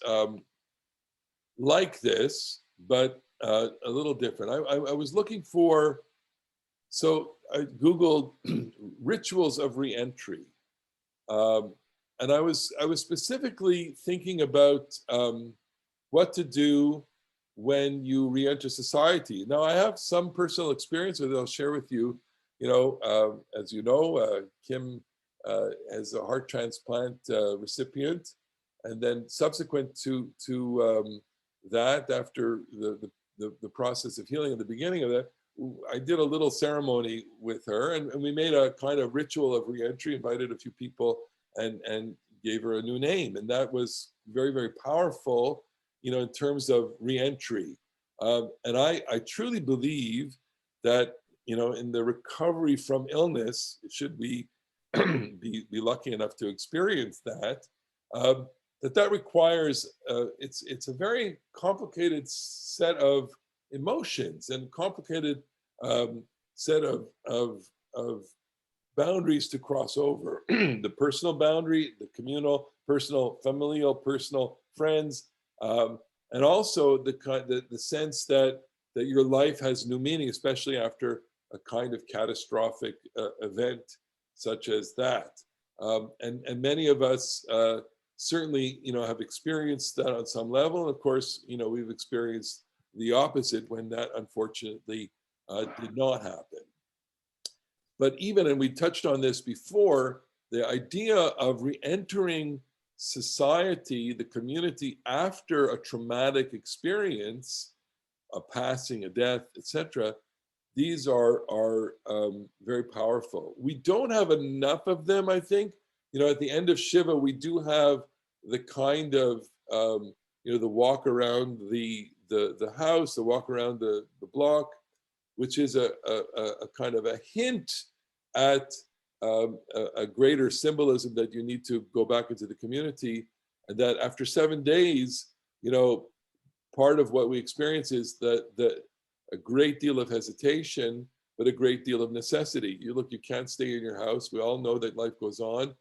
like this, but a little different. I was looking for, so I Googled rituals of reentry. And I was specifically thinking about what to do when you reenter society. Now, I have some personal experience that I'll share with you. As you know, Kim is a heart transplant recipient, and then subsequent to that, after the process of healing at the beginning of that, I did a little ceremony with her, and we made a kind of ritual of reentry, invited a few people, and gave her a new name. And that was very, very powerful, in terms of reentry. And I truly believe that, in the recovery from illness, should we be lucky enough to experience that, that requires, it's a very complicated set of emotions and complicated set of boundaries to cross over. The personal boundary, the communal, personal, familial, personal, friends, and also the sense that your life has new meaning, especially after a kind of catastrophic event such as that. And many of us certainly, have experienced that on some level. Of course, we've experienced the opposite when that unfortunately did not happen. But even, and we touched on this before, the idea of re-entering society, the community, after a traumatic experience, a passing, a death, etc., these are very powerful. We don't have enough of them, I think. At the end of Shiva, we do have the kind of, the walk around the house, the walk around the block, which is a kind of a hint at a greater symbolism that you need to go back into the community, and that after 7 days, part of what we experience is that a great deal of hesitation, but a great deal of necessity. You can't stay in your house. We all know that life goes on.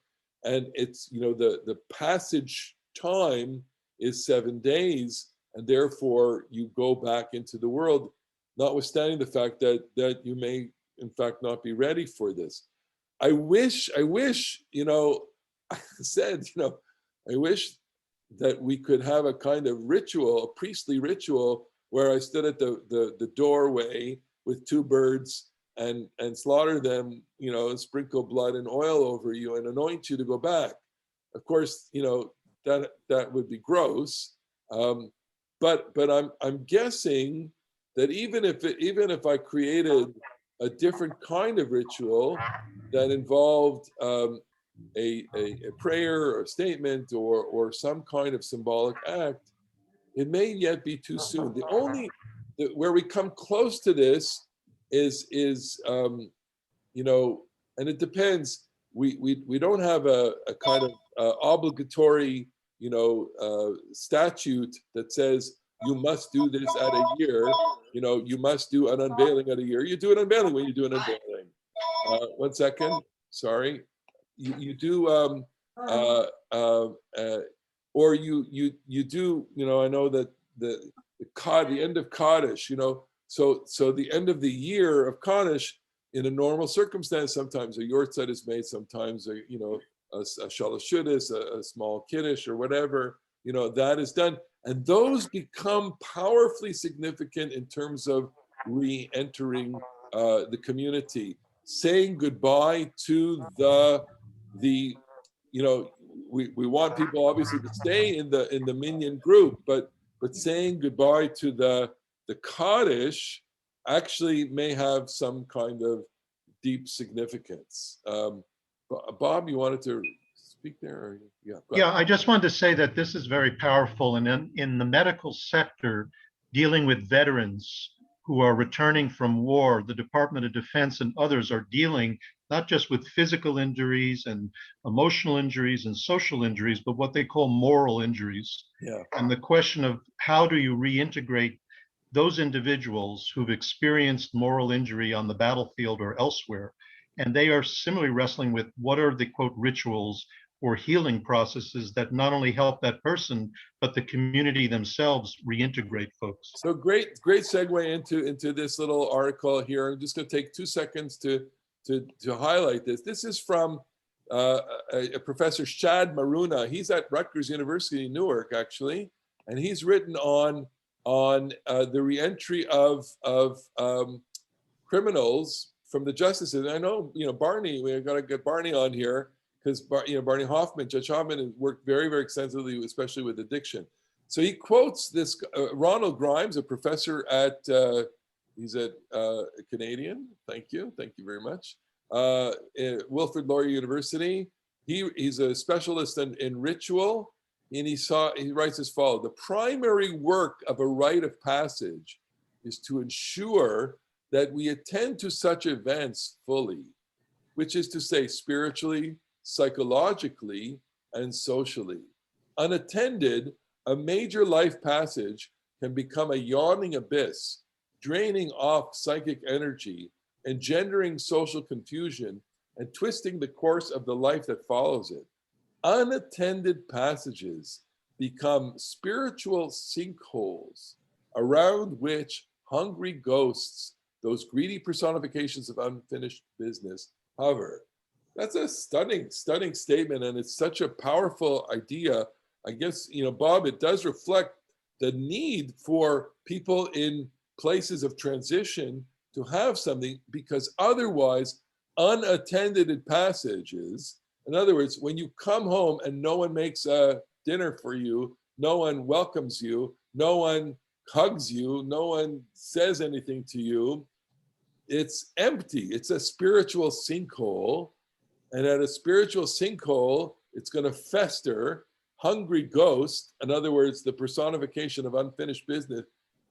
And it's, the passage time is 7 days, and therefore you go back into the world, notwithstanding the fact that you may, in fact, not be ready for this. I wish, I said, I wish that we could have a kind of ritual, a priestly ritual, where I stood at the doorway with 2 birds and slaughter them, and sprinkle blood and oil over you and anoint you to go back. Of course, that would be gross. But I'm guessing that even if I created a different kind of ritual that involved a prayer or a statement or some kind of symbolic act, it may yet be too soon. Where we come close to this is and it depends. We don't have a kind of obligatory statute that says you must do this at a year. You must do an unveiling at a year. You do an unveiling when you do an unveiling. 1 second, sorry. You do or you do, I know that the end of Kaddish, so the end of the year of Kaddish, in a normal circumstance, sometimes a yortzeit is made, sometimes a shalosh shudis, a small kiddush or whatever, that is done. And those become powerfully significant in terms of re-entering the community, saying goodbye to we want people obviously to stay in the minyan group, but saying goodbye to the Kaddish actually may have some kind of deep significance. Bob, you wanted to speak there? Or, yeah, I just wanted to say that this is very powerful. And in the medical sector, dealing with veterans who are returning from war, the Department of Defense and others are dealing not just with physical injuries and emotional injuries and social injuries, but what they call moral injuries. Yeah. And the question of how do you reintegrate those individuals who've experienced moral injury on the battlefield or elsewhere, and they are similarly wrestling with what are the quote rituals or healing processes that not only help that person, but the community themselves reintegrate folks. So great segue into this little article here. I'm just going to take 2 seconds to highlight this. This is from a Professor Shad Maruna. He's at Rutgers University in Newark, actually, and he's written on the reentry of criminals from the justice system. I know, Barney, we've got to get Barney on here because Barney Hoffman, Judge Hoffman, has worked very, very extensively, especially with addiction. So he quotes this Ronald Grimes, a professor he's at Canadian. Thank you very much. Wilfrid Laurier University. He's a specialist in ritual. And he writes as follows: the primary work of a rite of passage is to ensure that we attend to such events fully, which is to say spiritually, psychologically, and socially. Unattended, a major life passage can become a yawning abyss, draining off psychic energy, engendering social confusion, and twisting the course of the life that follows it. Unattended passages become spiritual sinkholes around which hungry ghosts, those greedy personifications of unfinished business, hover. That's a stunning statement, and it's such a powerful idea. I guess, Bob, it does reflect the need for people in places of transition to have something, because otherwise unattended passages, in other words, when you come home and no one makes a dinner for you, no one welcomes you, no one hugs you, no one says anything to you, it's empty. It's a spiritual sinkhole. And at a spiritual sinkhole, it's going to fester. Hungry ghost, in other words, the personification of unfinished business,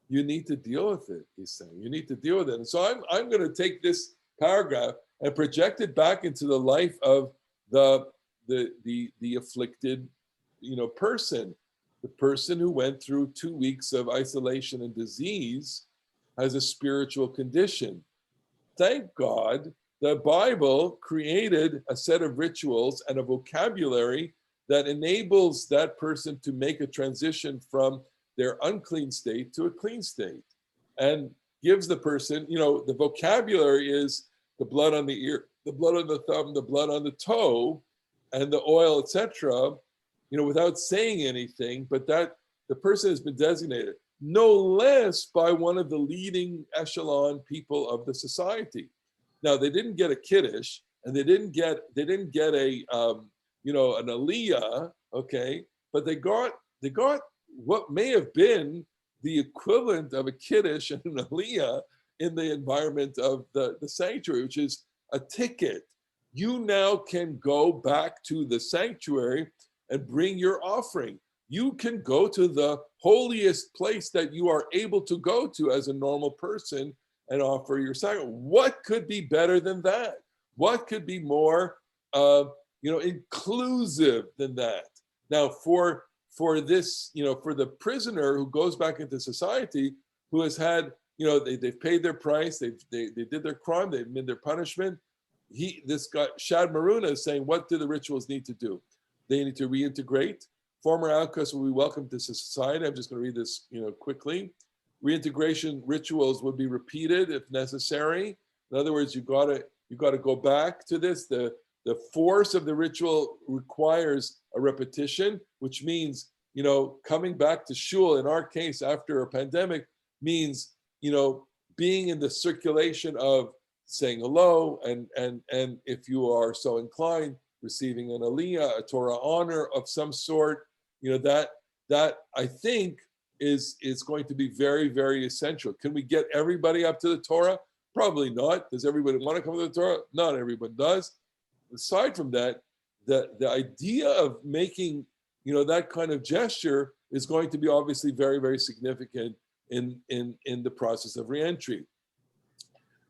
you need to deal with it, he's saying. You need to deal with it. And so I'm going to take this paragraph and project it back into the life of the afflicted, person, the person who went through 2 weeks of isolation and disease, has a spiritual condition. Thank God the Bible created a set of rituals and a vocabulary that enables that person to make a transition from their unclean state to a clean state, and gives the person, the vocabulary is the blood on the ear, the blood on the thumb, the blood on the toe, and the oil, etc., without saying anything, but that the person has been designated no less by one of the leading echelon people of the society. Now, they didn't get a kiddush, and they didn't get a an aliyah, okay, but they got what may have been the equivalent of a kiddush and an aliyah in the environment of the sanctuary, which is a ticket. You now can go back to the sanctuary and bring your offering. You can go to the holiest place that you are able to go to as a normal person and offer your sacrifice. What could be better than that? What could be more inclusive than that? Now, for this, for the prisoner who goes back into society, who has had, they've paid their price, they did their crime, they've made their punishment. This guy, Shad Maruna, is saying, what do the rituals need to do? They need to reintegrate. Former outcasts will be welcomed to society. I'm just going to read this, quickly. Reintegration rituals would be repeated if necessary. In other words, you got to go back to this. The force of the ritual requires a repetition, which means, coming back to shul, in our case, after a pandemic, means, being in the circulation of saying hello, and if you are so inclined, receiving an aliyah, a Torah honor of some sort, that I think is going to be very, very essential. Can we get everybody up to the Torah? Probably not. Does everybody want to come to the Torah? Not everyone does. Aside from that, the idea of making, that kind of gesture is going to be obviously very, very significant in the process of reentry.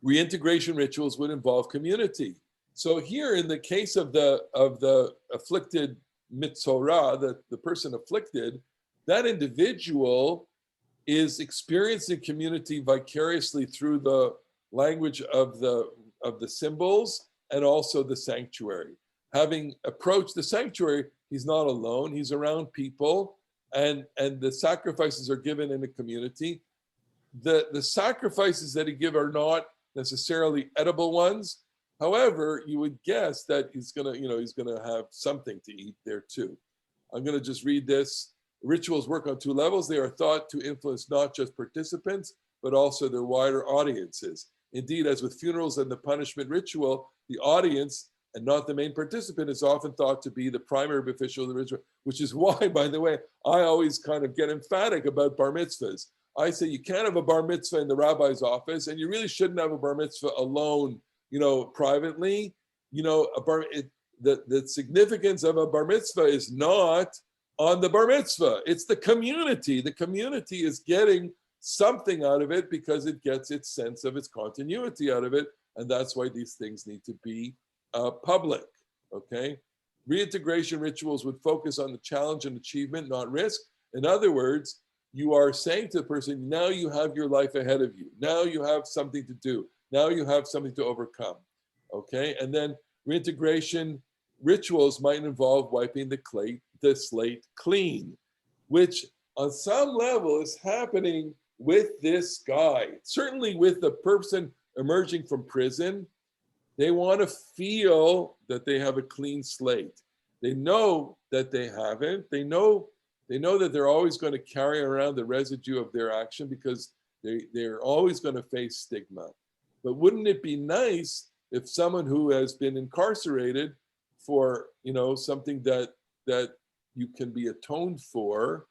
Reintegration rituals would involve community. So here, in the case of the afflicted mitzorah, the person afflicted, that individual is experiencing community vicariously through the language of the symbols and also the sanctuary. Having approached the sanctuary, he's not alone, he's around people, and the sacrifices are given in a community. The sacrifices that he give are not necessarily edible ones. However, you would guess that he's gonna have something to eat there too. I'm gonna just read this. Rituals work on two levels. They are thought to influence not just participants, but also their wider audiences. Indeed, as with funerals and the punishment ritual, the audience and not the main participant is often thought to be the primary beneficiary of the ritual, which is why, by the way, I always kind of get emphatic about bar mitzvahs. I say you can't have a bar mitzvah in the rabbi's office, and you really shouldn't have a bar mitzvah alone, privately. The significance of a bar mitzvah is not on the bar mitzvah. It's the community. The community is getting something out of it because it gets its sense of its continuity out of it. And that's why these things need to be public, okay? Reintegration rituals would focus on the challenge and achievement, not risk. In other words, you are saying to the person, now you have your life ahead of you. Now you have something to do. Now you have something to overcome, okay? And then reintegration rituals might involve wiping the slate clean, which on some level is happening with this guy. Certainly with the person emerging from prison, they want to feel that they have a clean slate. They know that they haven't. They know that they're always going to carry around the residue of their action because they're always going to face stigma. But wouldn't it be nice if someone who has been incarcerated for, something that you can be atoned for,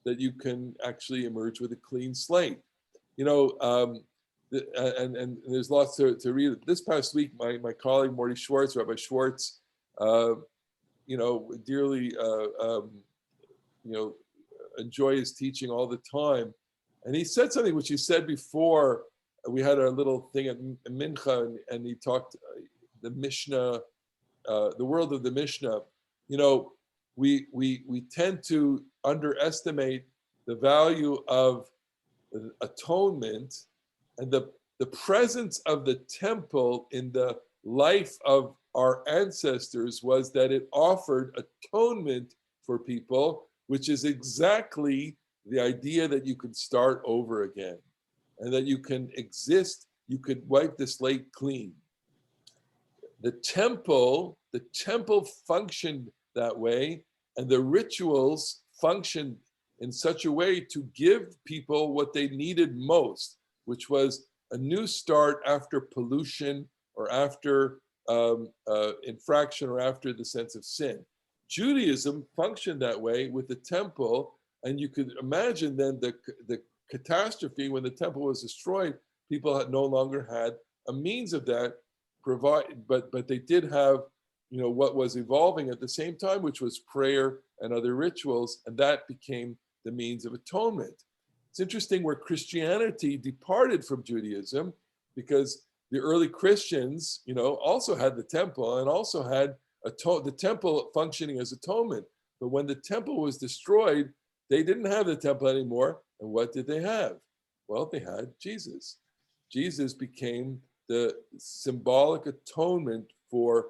that you can actually emerge with a clean slate? And there's lots to read. This past week, my colleague Morty Schwartz, Rabbi Schwartz, dearly enjoy his teaching all the time, and he said something which he said before. We had our little thing at Mincha, and he talked the Mishnah, the world of the Mishnah. We tend to underestimate the value of atonement And the presence of the temple in the life of our ancestors was that it offered atonement for people, which is exactly the idea that you can start over again and that you can exist, you could wipe the slate clean. The temple functioned that way, and the rituals functioned in such a way to give people what they needed most, which was a new start after pollution or after infraction or after the sense of sin. Judaism functioned that way with the temple, and you could imagine then the catastrophe when the temple was destroyed. People had no longer had a means of that but they did have, what was evolving at the same time, which was prayer and other rituals, and that became the means of atonement. It's interesting where Christianity departed from Judaism, because the early Christians, also had the temple and also had the temple functioning as atonement. But when the temple was destroyed, they didn't have the temple anymore. And what did they have? Well, they had Jesus. Jesus became the symbolic atonement for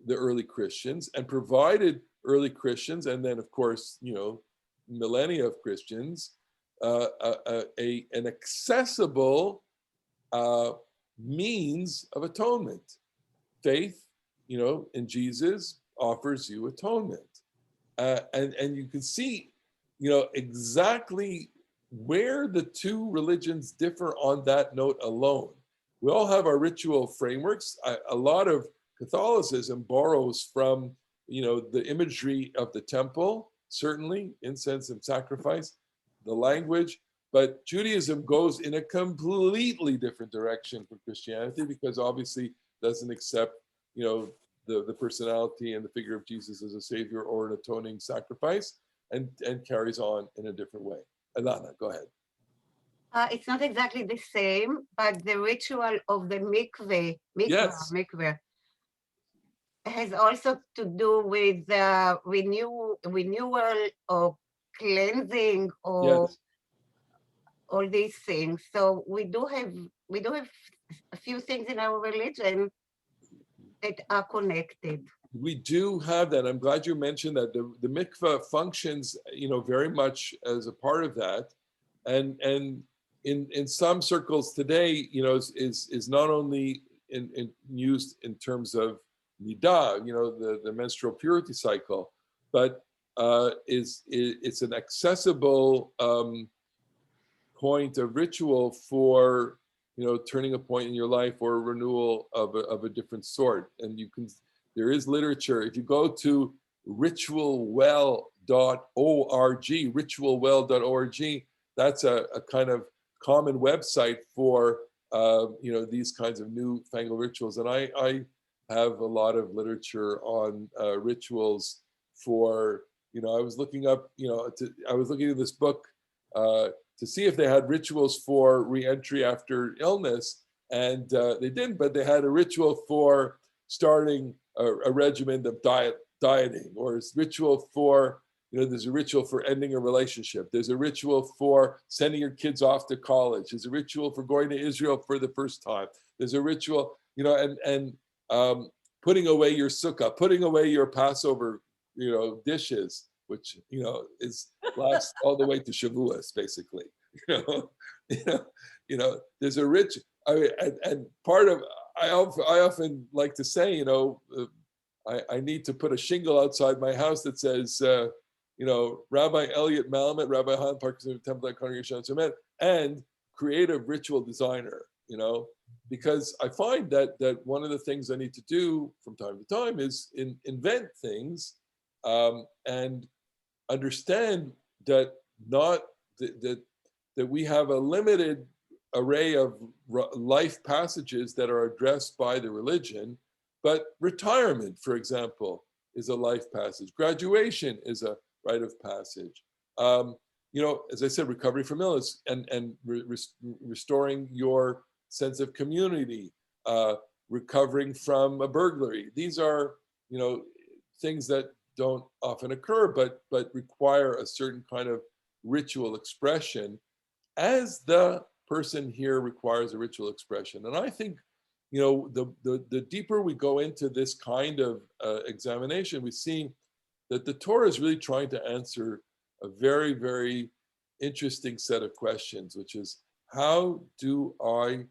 the early Christians and provided early Christians, and then of course, millennia of Christians, an accessible means of atonement. Faith, in Jesus offers you atonement. And you can see, exactly where the two religions differ on that note alone. We all have our ritual frameworks. A lot of Catholicism borrows from, the imagery of the temple, certainly incense and sacrifice, the language, but Judaism goes in a completely different direction from Christianity, because obviously doesn't accept, the personality and the figure of Jesus as a savior or an atoning sacrifice, and carries on in a different way. Alana, go ahead. It's not exactly the same, but the ritual of the Yes. mikveh, has also to do with renewal or cleansing or Yes. all these things. So we do have a few things in our religion that are connected. We do have that. I'm glad you mentioned that. The mikveh functions, very much as a part of that, and in some circles today, is not only used in terms of nidah, the menstrual purity cycle, but it's an accessible point of ritual for turning a point in your life or a renewal of a different sort. And there is literature. If you go to ritualwell.org, that's a kind of common website for these kinds of newfangled rituals. And I have a lot of literature on rituals for, I was looking up, I was looking at this book to see if they had rituals for reentry after illness, and they didn't, but they had a ritual for starting a regimen of dieting, or a ritual for, there's a ritual for ending a relationship. There's a ritual for sending your kids off to college. There's a ritual for going to Israel for the first time. There's a ritual, and putting away your sukkah, putting away your Passover, dishes, which, is lasts all the way to Shavuos, basically. There's a rich, and part of, I often like to say, I need to put a shingle outside my house that says, Rabbi Elliot Malamet, Rabbi Han Parkinson of Temple Congregation, and creative ritual designer, because I find that one of the things I need to do from time to time is invent things and understand that that we have a limited array of life passages that are addressed by the religion, but retirement, for example, is a life passage. Graduation is a rite of passage. As I said, recovery from illness and restoring your sense of community, recovering from a burglary. These are, things that don't often occur, but require a certain kind of ritual expression as the person here requires a ritual expression. And I think, you know, the deeper we go into this kind of examination, we see that the Torah is really trying to answer a very, very interesting set of questions, which is, how do I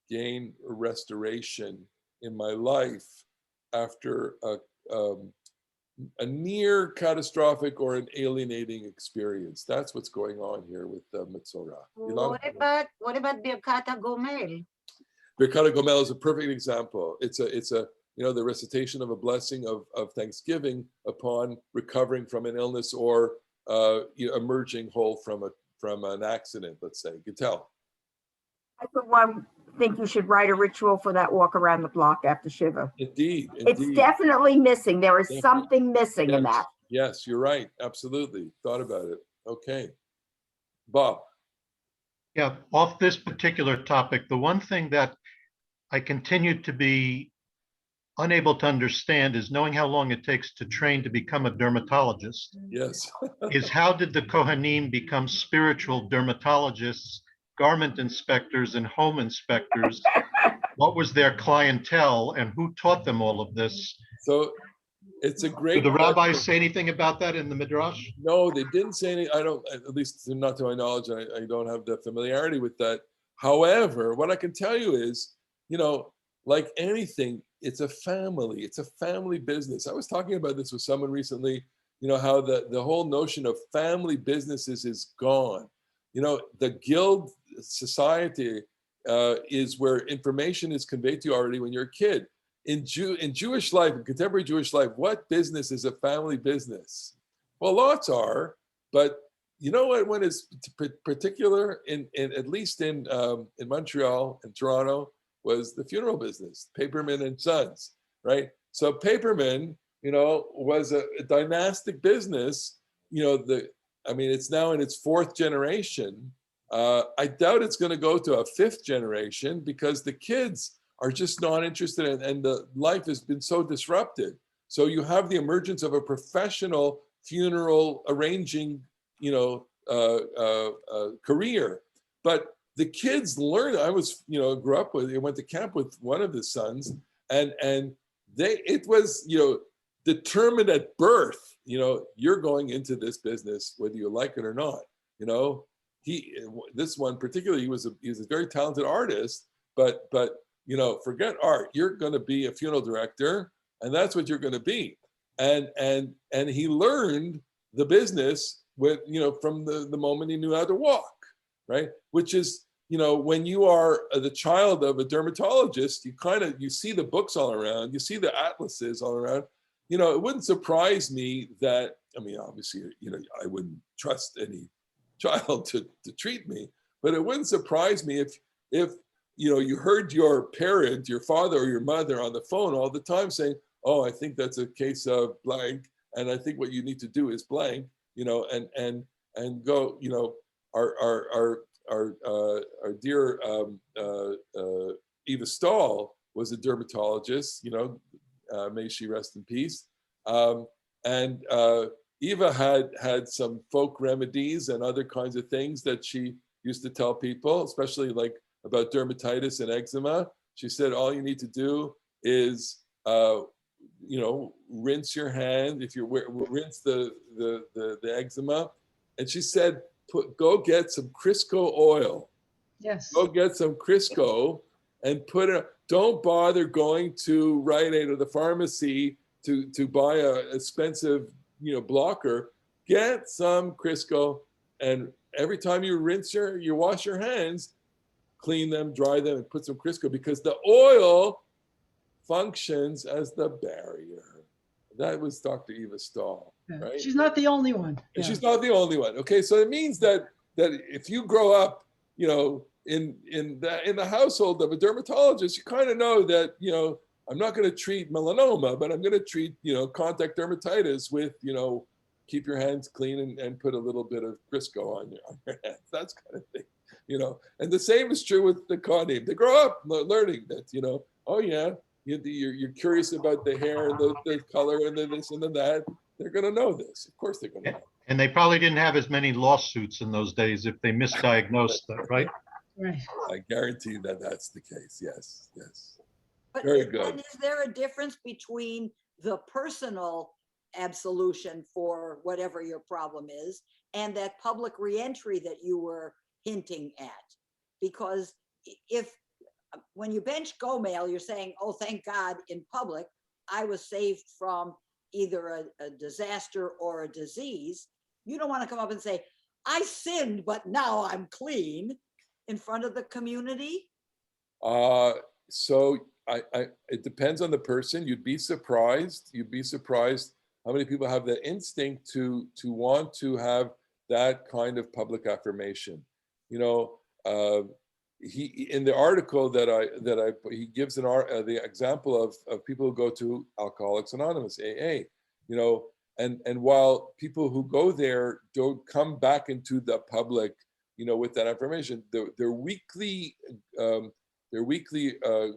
gain a restoration in my life after a near catastrophic or an alienating experience? That's what's going on here with Metzora. What about Birkat HaGomel? Birkat HaGomel is a perfect example. It's a you know, the recitation of a blessing of thanksgiving upon recovering from an illness or you know, emerging whole from an accident, let's say. Gittel. I for one think you should write a ritual for that walk around the block after Shiva. Indeed, It's indeed. definitely missing. There is Definitely. something missing in Yes, that. yes, you're right. Absolutely. Thought about it. Okay. Bob. Yeah, off this particular topic, the one thing that I continue to be unable to understand is, knowing how long it takes to train to become a dermatologist, Yes. is how did the Kohanim become spiritual dermatologists, garment inspectors, and home inspectors? What was their clientele, and who taught them all of this? So it's a great Did the rabbis question. say anything about that in the Midrash? No, they didn't say any. I don't, at least not to my knowledge, I don't have the familiarity with that. However, what I can tell you is, you know, like anything, it's a family business. I was talking about this with someone recently, you know, how the whole notion of family businesses is gone. You know, the guild society is where information is conveyed to you already when you're a kid. In Jewish life, in contemporary Jewish life, what business is a family business? Well, lots are, but you know what one is particular in at least in Montreal and Toronto was the funeral business, Paperman and Sons, right? So Paperman, you know, was a dynastic business. You know, I mean, it's now in its fourth generation. I doubt it's going to go to a fifth generation because the kids are just not interested in, and the life has been so disrupted. So you have the emergence of a professional funeral arranging, you know, career. But the kids learn. I was, you know, grew up with, I went to camp with one of his sons, and it was, you know, determined at birth, you know, you're going into this business whether you like it or not. You know, this one particularly, he was a very talented artist, but you know, forget art. You're going to be a funeral director, and that's what you're going to be. And he learned the business with, you know, from the moment he knew how to walk, right? Which is, you know, when you are the child of a dermatologist, you see the books all around, you see the atlases all around. You know, it wouldn't surprise me that, I mean, obviously, you know, I wouldn't trust any child to treat me, but it wouldn't surprise me if you know, you heard your parent, your father or your mother on the phone all the time saying, oh, I think that's a case of blank, and I think what you need to do is blank, you know, and go, you know, our dear Eva Stahl was a dermatologist, you know, may she rest in peace. And Eva had some folk remedies and other kinds of things that she used to tell people, especially like about dermatitis and eczema. She said, all you need to do is, you know, rinse your hand. If you rinse the eczema. And she said, go get some Crisco oil. Yes. Go get some Crisco and put it, don't bother going to Rite Aid or the pharmacy to buy a expensive, you know, blocker. Get some Crisco, and every time you you wash your hands, clean them, dry them, and put some Crisco, because the oil functions as the barrier. That was Dr. Eva Stahl, right? She's not the only one. And she's not the only one. Okay, so it means that if you grow up, you know, in the household of a dermatologist, you kind of know that, you know, I'm not going to treat melanoma, but I'm going to treat, you know, contact dermatitis with, you know, keep your hands clean and put a little bit of Crisco on your hands. That's kind of thing, you know. And the same is true with the Kohanim. They grow up learning that, you know, oh yeah, you're curious about the hair and the color and the this and the that. They're going to know this. Of course they're going to know. And they probably didn't have as many lawsuits in those days if they misdiagnosed that, right? Right. I guarantee that that's the case. Yes, yes. But Very is- good. and is there a difference between the personal absolution for whatever your problem is and that public reentry that you were hinting at? Because if when you bench Go Mail, you're saying, oh, thank God in public, I was saved from either a disaster or a disease. You don't want to come up and say, I sinned, but now I'm clean in front of the community. So it depends on the person. You'd be surprised. You'd be surprised how many people have the instinct to want to have that kind of public affirmation. You know, he in the article he gives the example of people who go to Alcoholics Anonymous, AA. You know, and while people who go there don't come back into the public, you know, with that information, their weekly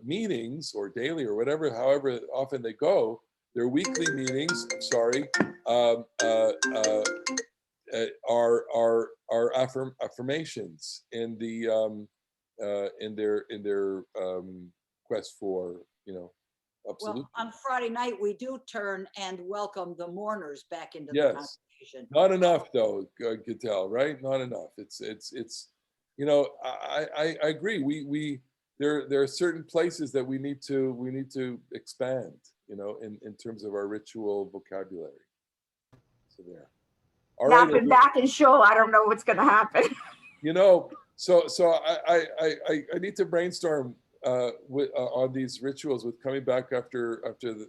meetings or daily or whatever, however often they go, their weekly meetings, are affirmations in their quest for, you know, absolute. Well, on Friday night, we do turn and welcome the mourners back into the Yes. congregation. Not enough though, Gittel, right? Not enough. It's you know, I agree. There are certain places that we need to expand, you know, in terms of our ritual vocabulary. So there. All Now, right. been back in shul, I don't know what's going to happen. You know, so I need to brainstorm on these rituals with coming back after the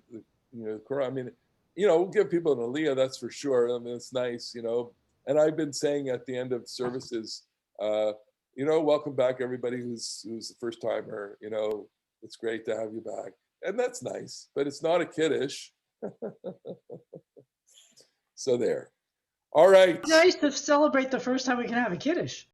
you know, Quran. I mean, you know, we'll give people an aliyah, that's for sure. I mean, it's nice, you know. And I've been saying at the end of services, you know, welcome back everybody who's a first timer. You know, it's great to have you back, and that's nice. But it's not a kiddush. So there. All right. Nice to celebrate the first time we can have a kiddush.